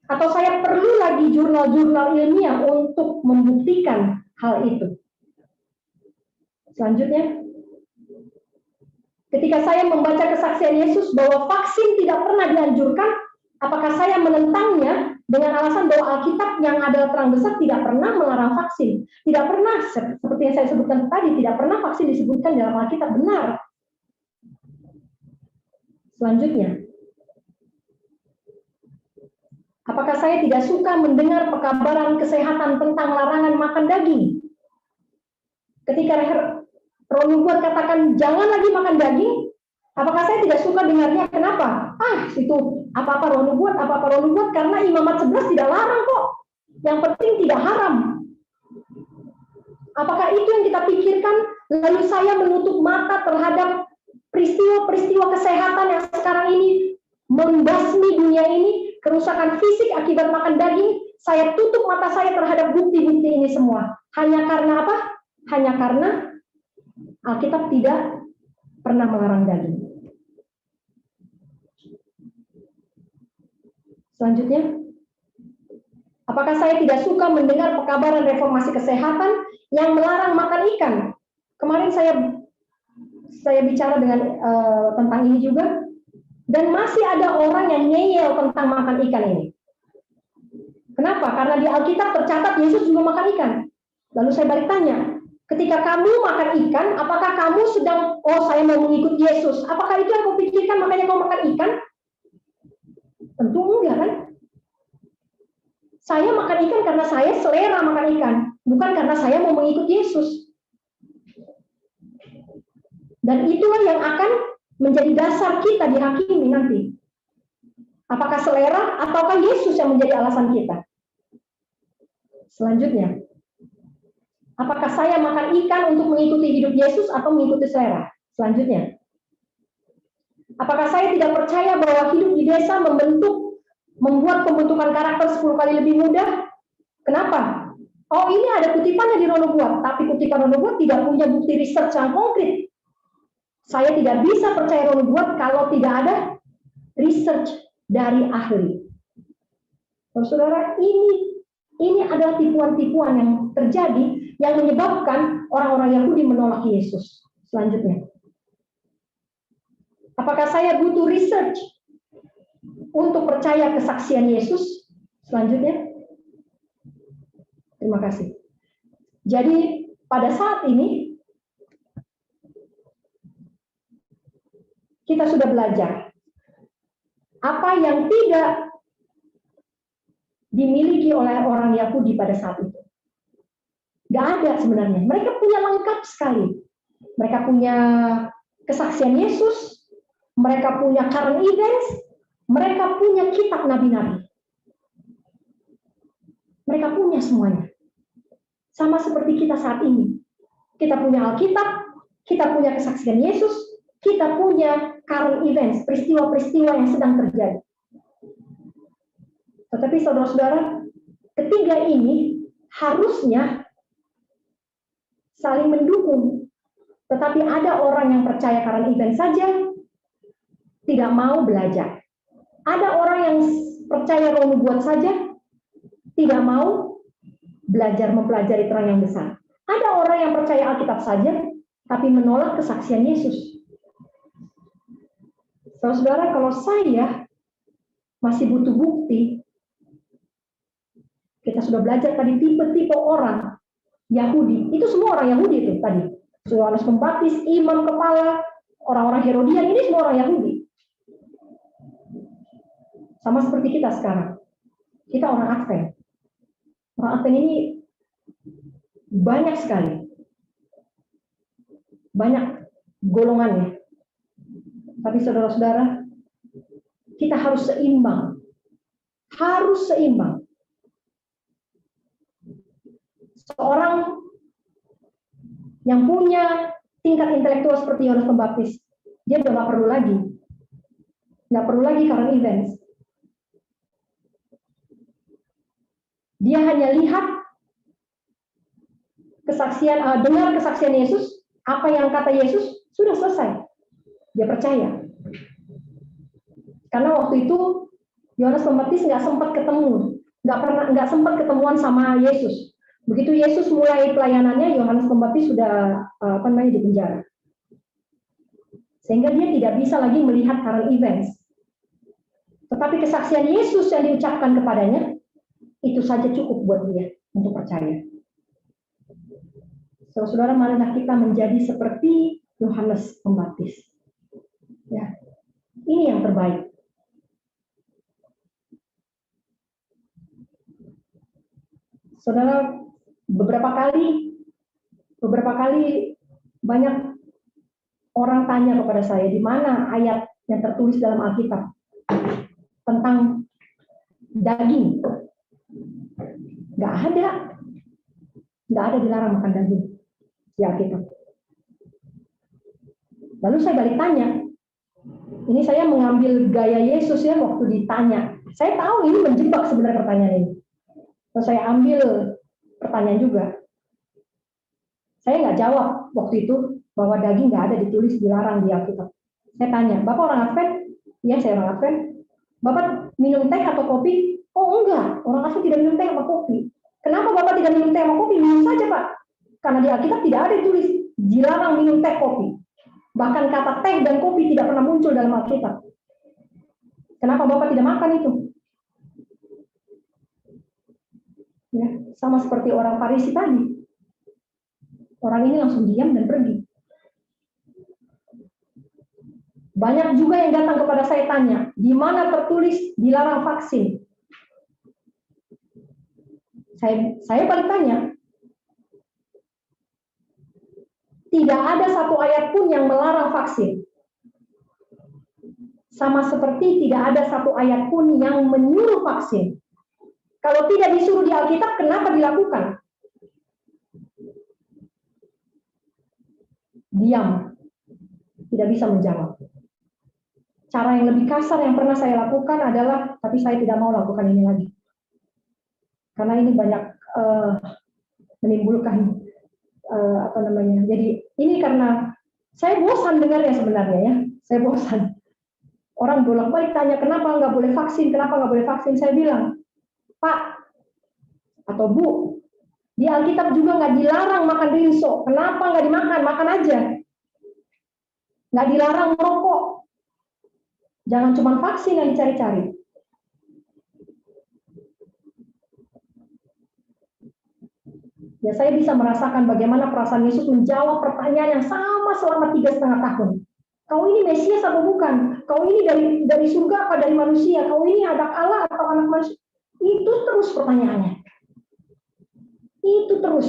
C: Atau saya perlu lagi jurnal-jurnal ilmiah untuk membuktikan hal itu? Selanjutnya, ketika saya membaca kesaksian Yesus bahwa vaksin tidak pernah dianjurkan, apakah saya menentangnya dengan alasan bahwa Alkitab yang adalah terang besar tidak pernah melarang vaksin? Tidak pernah, seperti yang saya sebutkan tadi, tidak pernah vaksin disebutkan dalam Alkitab, benar. Selanjutnya, apakah saya tidak suka mendengar pekabaran kesehatan tentang larangan makan daging? Ketika Roh Nubuat katakan jangan lagi makan daging, apakah saya tidak suka dengarnya? Kenapa? Itu apa-apa Roh Nubuat, karena Imamat 11 tidak larang kok. Yang penting tidak haram. Apakah itu yang kita pikirkan? Lalu saya menutup mata terhadap peristiwa-peristiwa kesehatan yang sekarang ini membasmi dunia ini, kerusakan fisik akibat makan daging. Saya tutup mata saya terhadap bukti-bukti ini semua. Hanya karena apa? Hanya karena Alkitab tidak pernah melarang daging. Selanjutnya, apakah saya tidak suka mendengar pekabaran reformasi kesehatan yang melarang makan ikan? Kemarin saya bicara tentang ini juga, dan masih ada orang yang ngeyel tentang makan ikan ini. Kenapa? Karena di Alkitab tercatat Yesus juga makan ikan. Lalu saya balik tanya, ketika kamu makan ikan, apakah kamu sedang, saya mau mengikut Yesus? Apakah itu yang kau pikirkan makanya kau makan ikan? Tentu enggak kan? Saya makan ikan karena saya selera makan ikan, bukan karena saya mau mengikut Yesus. Dan itulah yang akan menjadi dasar kita dihakimi nanti. Apakah selera ataukah Yesus yang menjadi alasan kita? Selanjutnya, apakah saya makan ikan untuk mengikuti hidup Yesus atau mengikuti selera? Selanjutnya, apakah saya tidak percaya bahwa hidup di desa membuat pembentukan karakter 10 kali lebih mudah? Kenapa? Ini ada kutipannya di Roh Nubuat, tapi kutipan Roh Nubuat tidak punya bukti research yang konkret. Saya tidak bisa percaya Roh Nubuat kalau tidak ada research dari ahli. Saudara, ini adalah tipuan-tipuan yang terjadi yang menyebabkan orang-orang Yahudi menolak Yesus. Selanjutnya, apakah saya butuh research untuk percaya kesaksian Yesus? Selanjutnya, terima kasih. Jadi pada saat ini kita sudah belajar apa yang tidak dimiliki oleh orang Yahudi pada saat itu. Gak ada sebenarnya. Mereka punya lengkap sekali. Mereka punya kesaksian Yesus, mereka punya current events, mereka punya kitab nabi-nabi. Mereka punya semuanya. Sama seperti kita saat ini. Kita punya Alkitab, kita punya kesaksian Yesus, kita punya current events, peristiwa-peristiwa yang sedang terjadi. Tetapi saudara-saudara, ketiga ini harusnya saling mendukung. Tetapi ada orang yang percaya current event saja, tidak mau belajar. Ada orang yang percaya Roh Nubuat saja, tidak mau belajar mempelajari terang yang besar. Ada orang yang percaya Alkitab saja, tapi menolak kesaksian Yesus. Saudara, kalau saya masih butuh bukti, kita sudah belajar tadi tipe-tipe orang Yahudi. Itu semua orang Yahudi itu tadi. Yohanes Pembaptis, imam kepala, orang-orang Herodian, ini semua orang Yahudi. Sama seperti kita sekarang. Kita orang Advent. Orang Advent ini banyak sekali. Banyak golongannya. Tapi saudara-saudara, kita harus seimbang. Harus seimbang. Seorang yang punya tingkat intelektual seperti Yohanes Pembaptis, dia udah nggak perlu lagi. Nggak perlu lagi current events. Dia hanya lihat kesaksian, dengar kesaksian Yesus, apa yang kata Yesus, sudah selesai. Dia percaya. Karena waktu itu Yohanes Pembaptis nggak sempat ketemu, nggak sempat ketemuan sama Yesus. Begitu Yesus mulai pelayanannya, Yohanes Pembaptis sudah di penjara. Sehingga dia tidak bisa lagi melihat current events. Tetapi kesaksian Yesus yang diucapkan kepadanya, itu saja cukup buat dia untuk percaya. Saudara, marilah kita menjadi seperti Yohanes Pembaptis. Ya, ini yang terbaik. Saudara, beberapa kali banyak orang tanya kepada saya, di mana ayat yang tertulis dalam Alkitab tentang daging. Nggak ada dilarang makan daging di Alkitab. Lalu saya balik tanya, ini saya mengambil gaya Yesus ya waktu ditanya. Saya tahu ini menjebak sebenarnya pertanyaan ini. Terus saya ambil pertanyaan juga. Saya nggak jawab waktu itu bahwa daging nggak ada ditulis dilarang di Alkitab. Saya tanya, Bapak orang Advent? Iya, saya orang Advent. Bapak minum teh atau kopi? Oh enggak, orang Advent tidak minum teh atau kopi. Kenapa Bapak tidak minum teh atau kopi? Minum saja Pak. Karena di Alkitab tidak ada ditulis dilarang minum teh kopi. Bahkan kata teh dan kopi tidak pernah muncul dalam Alkitab. Kenapa Bapak tidak makan itu? Ya, sama seperti orang Farisi tadi. Orang ini langsung diam dan pergi. Banyak juga yang datang kepada saya tanya, di mana tertulis dilarang vaksin? Saya balik tanya, tidak ada satu ayat pun yang melarang vaksin. Sama seperti tidak ada satu ayat pun yang menyuruh vaksin. Kalau tidak disuruh di Alkitab, kenapa dilakukan? Diam, tidak bisa menjawab. Cara yang lebih kasar yang pernah saya lakukan adalah, tapi saya tidak mau lakukan ini lagi. Karena ini banyak menimbulkan Jadi ini karena saya bosan dengarnya sebenarnya ya. Saya bosan. Orang bolak-balik tanya kenapa nggak boleh vaksin, kenapa nggak boleh vaksin. Saya bilang, Pak atau Bu, di Alkitab juga nggak dilarang makan rinso. Kenapa nggak dimakan? Makan aja. Nggak dilarang merokok. Jangan cuma vaksin yang dicari-cari. Ya, saya bisa merasakan bagaimana perasaan Yesus menjawab pertanyaan yang sama selama 3,5 tahun. Kau ini Mesias atau bukan? Kau ini dari surga apa dari manusia? Kau ini anak Allah atau anak manusia? Itu terus pertanyaannya. Itu terus.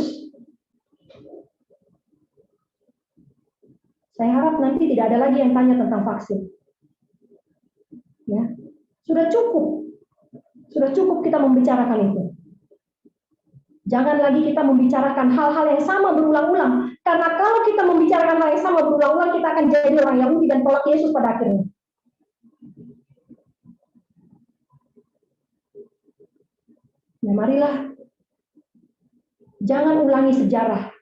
C: Saya harap nanti tidak ada lagi yang tanya tentang vaksin. Ya, sudah cukup kita membicarakan itu. Jangan lagi kita membicarakan hal-hal yang sama berulang-ulang. Karena kalau kita membicarakan hal yang sama berulang-ulang, kita akan jadi orang Yahudi dan tolak Yesus pada akhirnya. Nah, marilah. Jangan ulangi sejarah.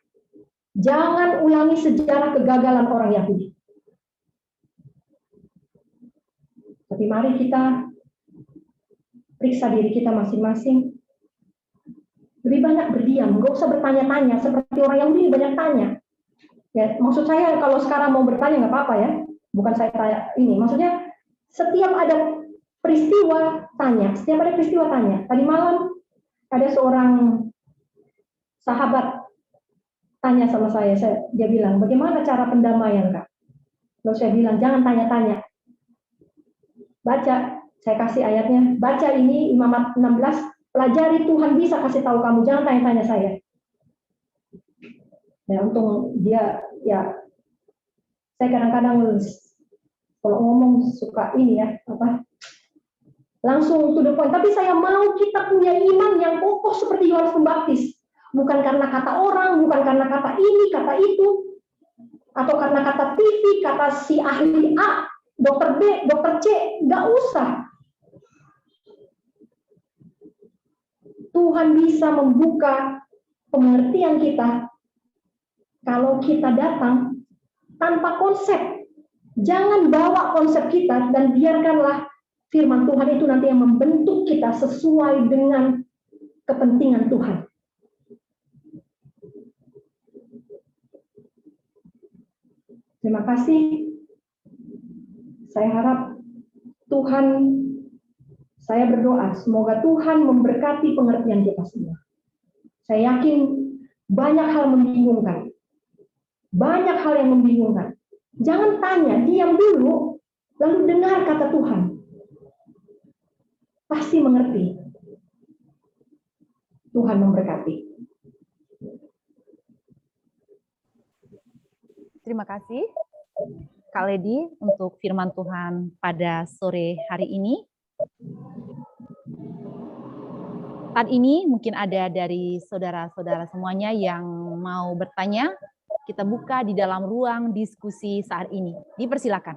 C: Jangan ulangi sejarah kegagalan orang Yahudi. Tapi mari kita periksa diri kita masing-masing. lebih banyak berdiam, nggak usah bertanya-tanya seperti orang Yahudi banyak tanya. Ya, maksud saya kalau sekarang mau bertanya nggak apa-apa ya, bukan saya tanya ini. Maksudnya setiap ada peristiwa tanya, setiap ada peristiwa tanya. Tadi malam ada seorang sahabat tanya sama saya, dia bilang, bagaimana cara pendamaian Kak? Lalu saya bilang, jangan tanya-tanya. Baca, saya kasih ayatnya, baca ini Imamat 16, pelajari Tuhan bisa kasih tahu kamu, jangan tanya-tanya saya. Ya, untung dia, ya, saya kadang-kadang kalau ngomong suka ini ya, langsung to the point. Tapi saya mau kita punya iman yang kokoh seperti Yohanes Pembaptis. Bukan karena kata orang, bukan karena kata ini, kata itu, atau karena kata TV, kata si ahli A, dokter B, dokter C, nggak usah. Tuhan bisa membuka pengertian kita kalau kita datang tanpa konsep. Jangan bawa konsep kita dan biarkanlah firman Tuhan itu nanti yang membentuk kita sesuai dengan kepentingan Tuhan. Terima kasih. Saya harap Tuhan, saya berdoa, semoga Tuhan memberkati pengertian kita semua. Saya yakin banyak hal membingungkan. Banyak hal yang membingungkan. Jangan tanya, diam dulu, lalu dengar kata Tuhan. Pasti mengerti. Tuhan memberkati.
A: Terima kasih, Kak Lady, untuk firman Tuhan pada sore hari ini. Saat ini mungkin ada dari saudara-saudara semuanya yang mau bertanya. Kita buka di dalam ruang diskusi saat ini. Dipersilakan.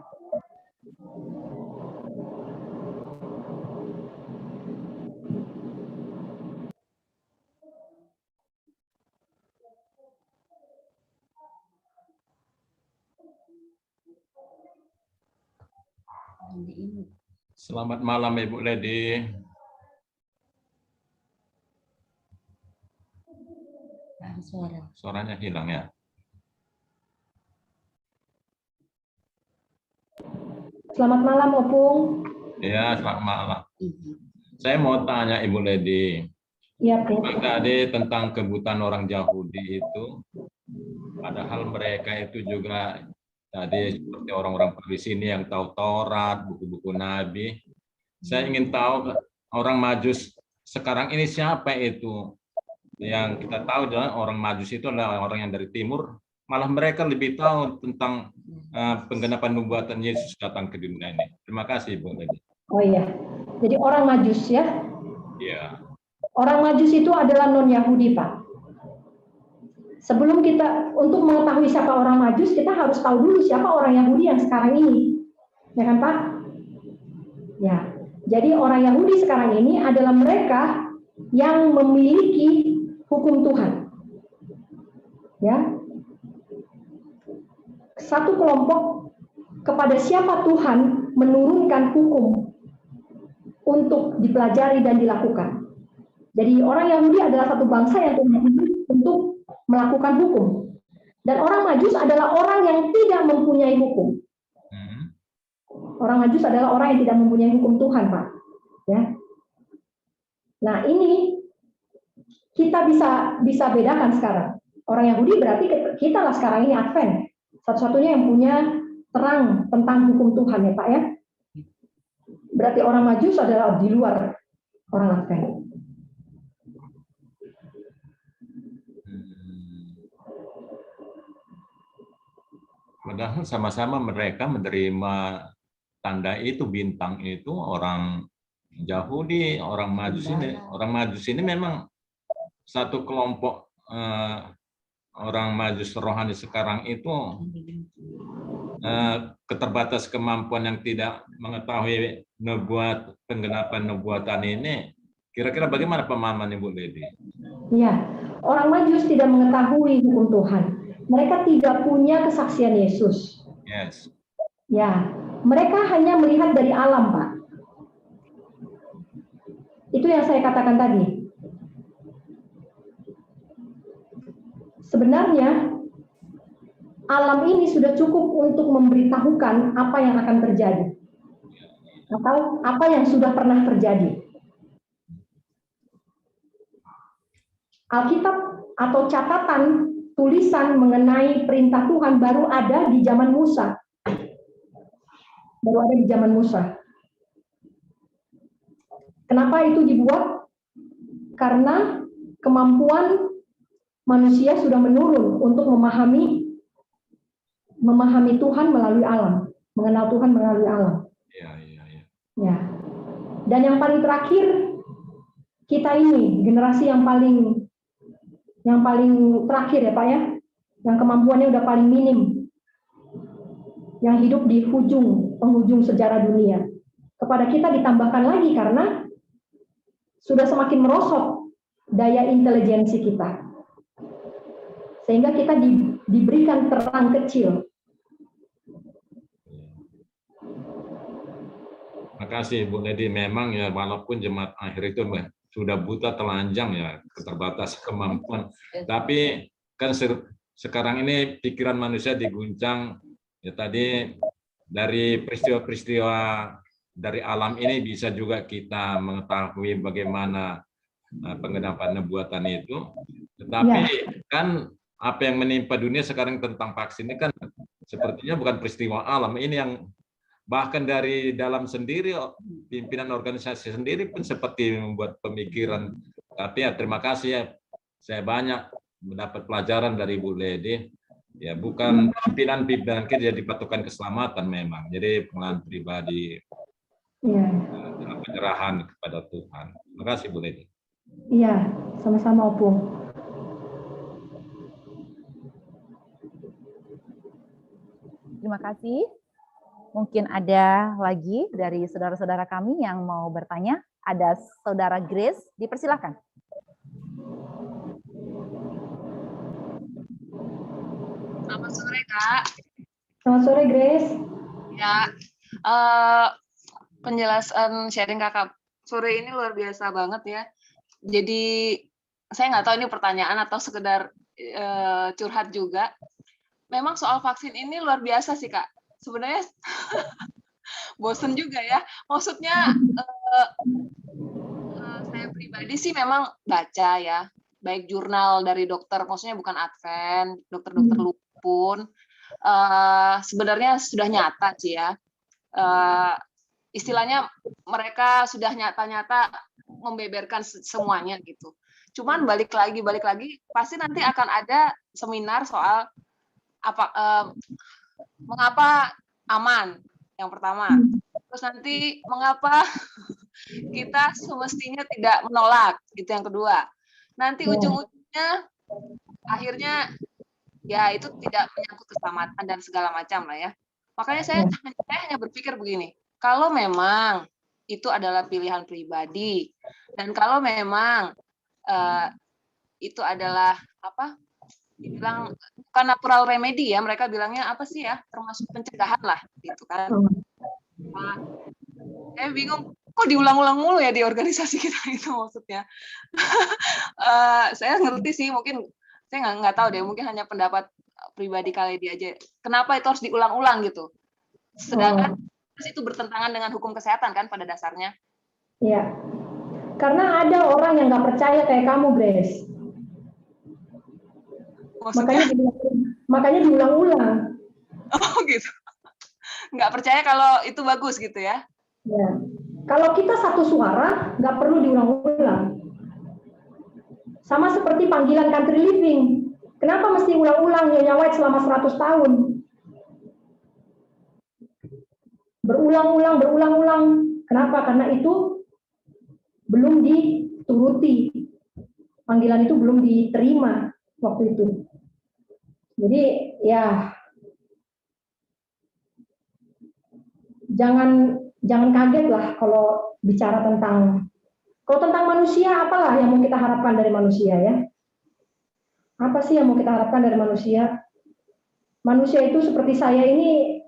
D: Selamat malam Ibu Lady. Suaranya hilang ya.
C: Selamat malam, Opung.
D: Ya, selamat malam. Saya mau tanya Ibu Lady.
C: Iya, Bu.
D: Tadi tentang kebutaan orang Yahudi itu, padahal mereka itu juga tadi seperti orang-orang di sini yang tahu Taurat, buku-buku Nabi. Saya ingin tahu orang Majus sekarang ini siapa itu? Yang kita tahu adalah orang Majus itu adalah orang yang dari timur. Malah mereka lebih tahu tentang penggenapan nubuatan Yesus datang ke dunia ini. Terima kasih, Bu Lady.
C: Oh iya, jadi orang Majus ya?
D: Iya.
C: Orang Majus itu adalah non-Yahudi, Pak. Sebelum kita, untuk mengetahui siapa orang Majus, kita harus tahu dulu siapa orang Yahudi yang sekarang ini. Ya kan, Pak? Ya, jadi orang Yahudi sekarang ini adalah mereka yang memiliki hukum Tuhan. Ya, satu kelompok kepada siapa Tuhan menurunkan hukum untuk dipelajari dan dilakukan. Jadi orang Yahudi adalah satu bangsa yang untuk melakukan hukum. Dan orang Majus adalah orang yang tidak mempunyai hukum. Orang Majus adalah orang yang tidak mempunyai hukum Tuhan, Pak. Ya. Nah, ini kita bisa bedakan sekarang. Orang Yahudi berarti kita lah sekarang ini Advent. Satu-satunya yang punya terang tentang hukum Tuhan ya, Pak ya. Berarti orang Majus adalah di luar orang Advent.
D: Padahal sama-sama mereka menerima tanda itu, bintang itu, orang Yahudi, orang Majus ini memang satu kelompok orang Majus rohani sekarang itu keterbatas kemampuan yang tidak mengetahui penggenapan nubuatan ini. Kira-kira bagaimana pemahaman Ibu Lady?
C: Iya, orang Majus tidak mengetahui hukum Tuhan. Mereka tidak punya kesaksian Yesus.
D: Yes.
C: Ya, mereka hanya melihat dari alam, Pak. Itu yang saya katakan tadi. sebenarnya alam ini sudah cukup untuk memberitahukan apa yang akan terjadi atau apa yang sudah pernah terjadi. Alkitab atau catatan tulisan mengenai perintah Tuhan baru ada di zaman Musa. Baru ada di zaman Musa. Kenapa itu dibuat? Karena kemampuan manusia sudah menurun untuk memahami Tuhan melalui alam, mengenal Tuhan melalui alam. Ya. Dan yang paling terakhir, kita ini generasi yang paling terakhir ya Pak ya, yang kemampuannya udah paling minim, yang hidup di penghujung sejarah dunia. Kepada kita ditambahkan lagi karena sudah semakin merosot daya intelijensi kita, sehingga kita diberikan terang kecil.
D: Terima kasih Bu Ledi. Memang ya walaupun jemaat akhir itu sudah buta telanjang ya, keterbatasan kemampuan. Tapi kan sekarang ini pikiran manusia diguncang ya, tadi dari peristiwa-peristiwa dari alam ini bisa juga kita mengetahui bagaimana penggenapan nubuatan itu. Tetapi kan apa yang menimpa dunia sekarang tentang vaksin ini kan sepertinya bukan peristiwa alam, ini yang bahkan dari dalam sendiri, pimpinan organisasi sendiri pun seperti membuat pemikiran. Tapi ya terima kasih ya, saya banyak mendapat pelajaran dari Bu Ledi. Ya bukan pimpinan kita jadi patokan keselamatan memang. Jadi pengalaman pribadi dalam penyerahan kepada Tuhan. Terima kasih Bu Ledi.
C: Iya, sama-sama Opung.
A: Terima kasih. Mungkin ada lagi dari saudara-saudara kami yang mau bertanya. Ada Saudara Grace, dipersilakan.
E: Selamat sore, Kak.
C: Selamat sore, Grace.
E: Ya, penjelasan sharing Kakak sore ini luar biasa banget ya. Jadi, saya nggak tahu ini pertanyaan atau sekedar curhat juga. Memang soal vaksin ini luar biasa sih, Kak. Sebenarnya bosen juga ya. Maksudnya saya pribadi sih memang baca ya, baik jurnal dari dokter, maksudnya bukan Advent, dokter-dokter pun sebenarnya sudah nyata sih ya. Istilahnya mereka sudah nyata-nyata membeberkan semuanya gitu. Cuman balik lagi pasti nanti akan ada seminar soal mengapa aman, yang pertama. Terus nanti mengapa kita semestinya tidak menolak, itu yang kedua. Nanti ujung-ujungnya akhirnya ya itu tidak menyangkut keselamatan dan segala macam lah ya. Makanya saya hanya berpikir begini, kalau memang itu adalah pilihan pribadi dan kalau memang itu adalah dibilang bukan natural remedy ya, mereka bilangnya apa sih ya, termasuk pencegahan lah gitu kan. Saya bingung kok diulang-ulang mulu ya di organisasi kita itu maksudnya. Saya ngerti sih, mungkin saya nggak tahu deh, mungkin hanya pendapat pribadi kali dia aja. Kenapa itu harus diulang-ulang gitu? Sedangkan itu bertentangan dengan hukum kesehatan kan pada dasarnya.
C: Iya, karena ada orang yang nggak percaya kayak kamu, Grace. Makanya diulang-ulang.
E: Oh gitu. Nggak percaya kalau itu bagus gitu ya?
C: Ya. Kalau kita satu suara, nggak perlu diulang-ulang. Sama seperti panggilan country living. Kenapa mesti ulang-ulang Nyonya White selama 100 tahun? Berulang-ulang. Kenapa? Karena itu belum dituruti. Panggilan itu belum diterima waktu itu. Jadi ya jangan kaget lah kalau bicara tentang manusia, apalah yang mau kita harapkan dari manusia ya. Apa sih yang mau kita harapkan dari manusia? Manusia itu seperti saya ini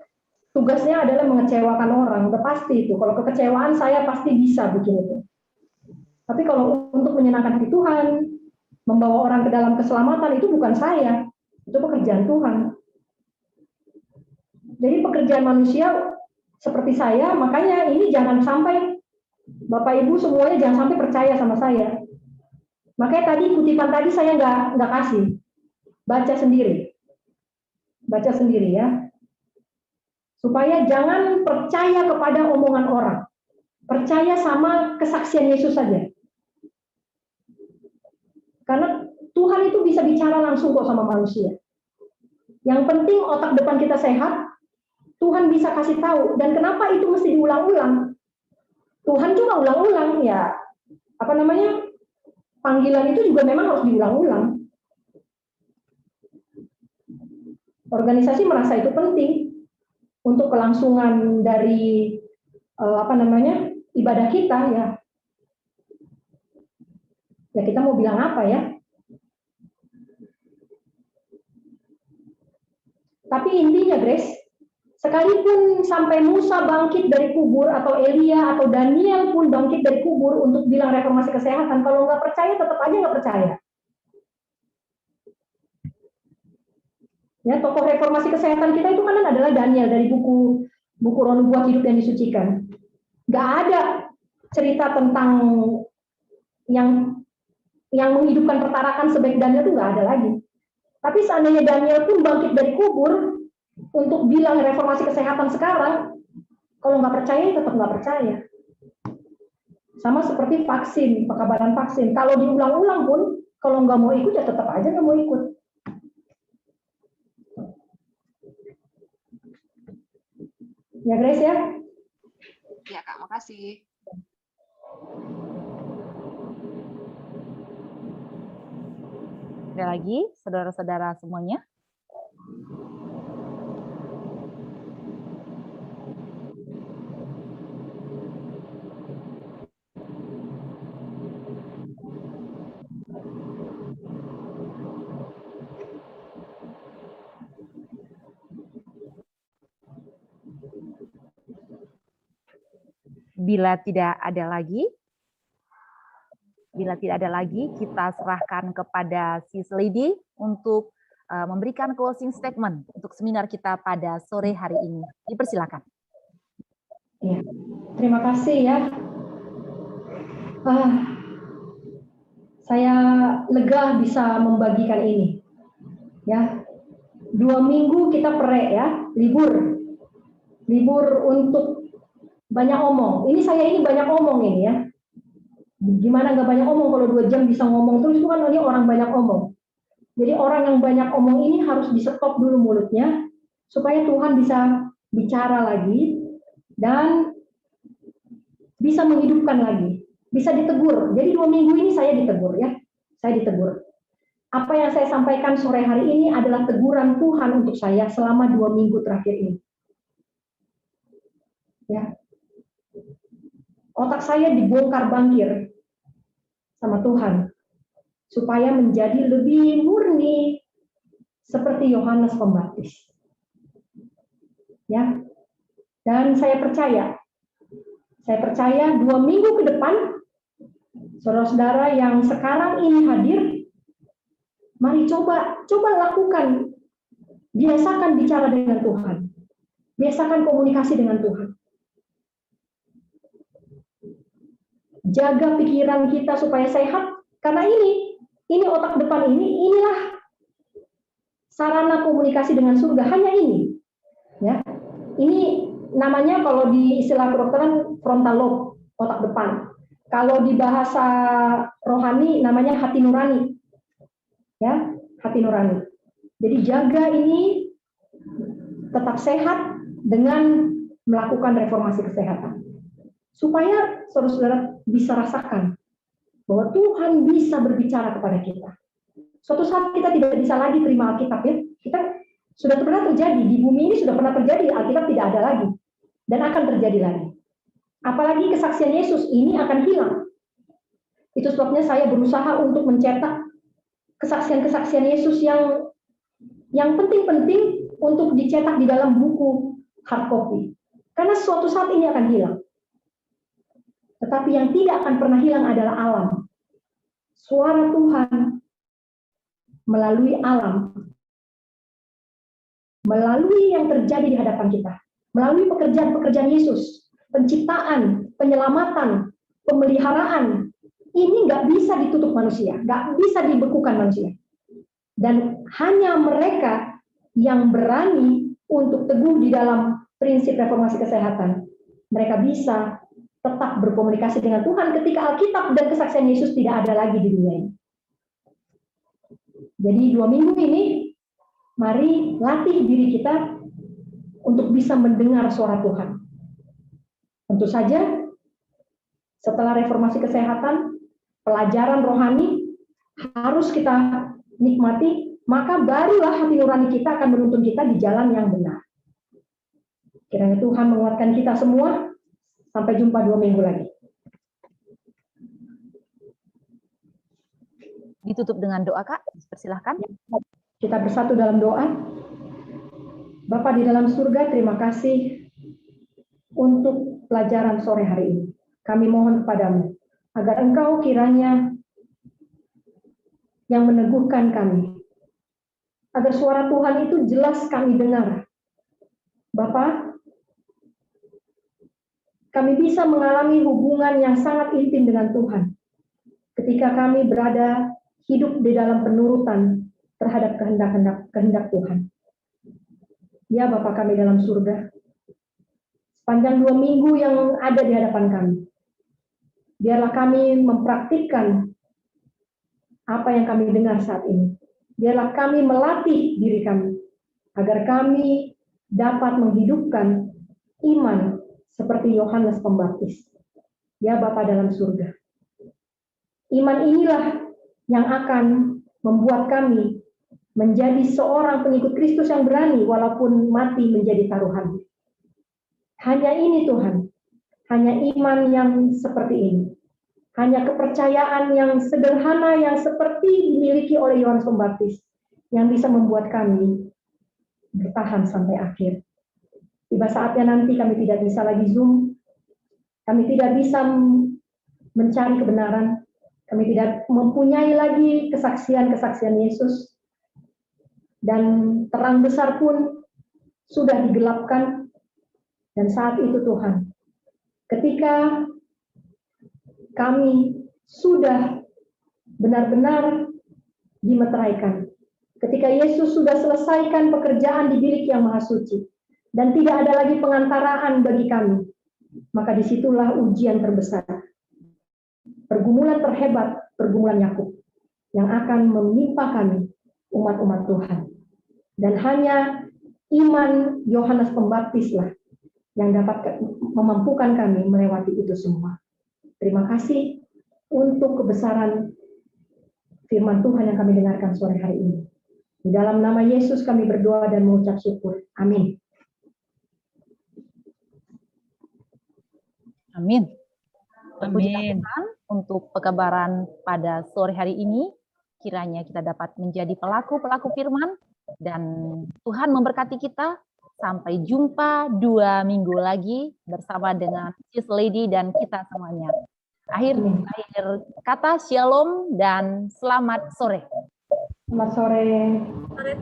C: tugasnya adalah mengecewakan orang, udah pasti itu. Kalau kekecewaan saya pasti bisa bikin itu. Tapi kalau untuk menyenangkan hati Tuhan, Membawa orang ke dalam keselamatan itu bukan saya, itu pekerjaan Tuhan. Jadi pekerjaan manusia seperti saya, makanya ini jangan sampai Bapak Ibu semuanya jangan sampai percaya sama saya. Makanya tadi kutipan tadi saya nggak kasih, baca sendiri ya, supaya jangan percaya kepada omongan orang, percaya sama kesaksian Yesus saja. Karena Tuhan itu bisa bicara langsung kok sama manusia. Yang penting otak depan kita sehat, Tuhan bisa kasih tahu. Dan kenapa itu mesti diulang-ulang? Tuhan juga ulang-ulang ya. Panggilan itu juga memang harus diulang-ulang. Organisasi merasa itu penting untuk kelangsungan dari ibadah kita ya. Ya kita mau bilang apa ya? Tapi intinya, Grace, sekalipun sampai Musa bangkit dari kubur atau Elia atau Daniel pun bangkit dari kubur untuk bilang reformasi kesehatan, kalau nggak percaya tetap aja nggak percaya. Ya, tokoh reformasi kesehatan kita itu kan adalah Daniel dari buku Roh Nubuat Hidup yang Disucikan. Nggak ada cerita tentang yang menghidupkan pertarakan sebaik Daniel itu nggak ada lagi. Tapi seandainya Daniel pun bangkit dari kubur untuk bilang reformasi kesehatan sekarang, kalau nggak percaya tetap nggak percaya. Sama seperti vaksin, pekabaran vaksin. Kalau diulang-ulang pun, kalau nggak mau ikut ya tetap aja nggak mau ikut. Ya Grace ya?
E: Ya Kak, makasih.
A: Ada lagi, saudara-saudara semuanya? Bila tidak ada lagi, kita serahkan kepada Sis Lady untuk memberikan closing statement untuk seminar kita pada sore hari ini. Dipersilakan.
C: Ya, terima kasih ya. Saya lega bisa membagikan ini. Ya, 2 minggu kita perek ya, libur untuk banyak omong. Saya banyak omong ini ya. Gimana nggak banyak omong kalau 2 jam bisa ngomong terus itu kan ini orang banyak omong. Jadi orang yang banyak omong ini harus di-stop dulu mulutnya supaya Tuhan bisa bicara lagi dan bisa menghidupkan lagi, bisa ditegur. Jadi 2 minggu ini saya ditegur ya, saya ditegur. Apa yang saya sampaikan sore hari ini adalah teguran Tuhan untuk saya selama 2 minggu terakhir ini. Ya, otak saya dibongkar bangkir sama Tuhan supaya menjadi lebih murni seperti Yohanes Pembaptis. Ya. Dan saya percaya 2 minggu ke depan saudara-saudara yang sekarang ini hadir, mari coba lakukan, biasakan bicara dengan Tuhan. Biasakan komunikasi dengan Tuhan. Jaga pikiran kita supaya sehat, karena ini otak depan inilah sarana komunikasi dengan surga, hanya ini. Ya. Ini namanya kalau di istilah kedokteran frontal lobe, otak depan. Kalau di bahasa rohani namanya hati nurani. Ya, hati nurani. Jadi jaga ini tetap sehat dengan melakukan reformasi kesehatan. Supaya saudara-saudara bisa rasakan bahwa Tuhan bisa berbicara kepada kita. Suatu saat kita tidak bisa lagi terima Alkitab ya. Kita sudah pernah terjadi di bumi ini, sudah pernah terjadi, Alkitab tidak ada lagi dan akan terjadi lagi. Apalagi kesaksian Yesus ini akan hilang. Itu sebabnya saya berusaha untuk mencetak kesaksian-kesaksian Yesus yang penting-penting untuk dicetak di dalam buku hard copy. Karena suatu saat ini akan hilang. Tetapi yang tidak akan pernah hilang adalah alam. Suara Tuhan melalui alam, melalui yang terjadi di hadapan kita, melalui pekerjaan-pekerjaan Yesus, penciptaan, penyelamatan, pemeliharaan, ini nggak bisa ditutup manusia, nggak bisa dibekukan manusia. Dan hanya mereka yang berani untuk teguh di dalam prinsip reformasi kesehatan, mereka bisa tetap berkomunikasi dengan Tuhan ketika Alkitab dan kesaksian Yesus tidak ada lagi di dunia ini. Jadi 2 minggu ini, mari latih diri kita untuk bisa mendengar suara Tuhan. Tentu saja, setelah reformasi kesehatan, pelajaran rohani harus kita nikmati, maka barulah hati nurani kita akan menuntun kita di jalan yang benar. Kiranya Tuhan menguatkan kita semua. Sampai jumpa 2 minggu lagi.
A: Ditutup dengan doa, Kak. Persilahkan.
C: Kita bersatu dalam doa. Bapa di dalam surga, terima kasih untuk pelajaran sore hari ini. Kami mohon kepadamu, agar Engkau kiranya yang meneguhkan kami. Agar suara Tuhan itu jelas kami dengar. Bapa, kami bisa mengalami hubungan yang sangat intim dengan Tuhan ketika kami berada hidup di dalam penurutan terhadap kehendak Tuhan. Ya Bapa kami dalam surga, sepanjang 2 minggu yang ada di hadapan kami, biarlah kami mempraktikkan apa yang kami dengar saat ini. Biarlah kami melatih diri kami, agar kami dapat menghidupkan iman seperti Yohanes Pembaptis. Ya Bapa dalam surga. Iman inilah yang akan membuat kami menjadi seorang pengikut Kristus yang berani walaupun mati menjadi taruhan. Hanya ini Tuhan. Hanya iman yang seperti ini. Hanya kepercayaan yang sederhana yang seperti dimiliki oleh Yohanes Pembaptis yang bisa membuat kami bertahan sampai akhir. Tiba saatnya nanti kami tidak bisa lagi Zoom, kami tidak bisa mencari kebenaran, kami tidak mempunyai lagi kesaksian-kesaksian Yesus, dan terang besar pun sudah digelapkan. Dan saat itu Tuhan, ketika kami sudah benar-benar dimeteraikan, ketika Yesus sudah selesaikan pekerjaan di bilik yang maha suci, dan tidak ada lagi pengantaraan bagi kami, maka disitulah ujian terbesar, pergumulan terhebat, pergumulan Yakub, yang akan menimpa kami, umat-umat Tuhan. Dan hanya iman Yohanes Pembaptislah yang dapat memampukan kami melewati itu semua. Terima kasih untuk kebesaran firman Tuhan yang kami dengarkan sore hari ini. Di dalam nama Yesus kami berdoa dan mengucap syukur. Amin.
A: Amin. Puji
B: Amin.
A: Tuhan untuk pekabaran pada sore hari ini. Kiranya kita dapat menjadi pelaku-pelaku firman. Dan Tuhan memberkati kita. Sampai jumpa 2 minggu lagi bersama dengan Sis Lady dan kita semuanya. Akhir kata, shalom dan selamat sore.
C: Selamat sore.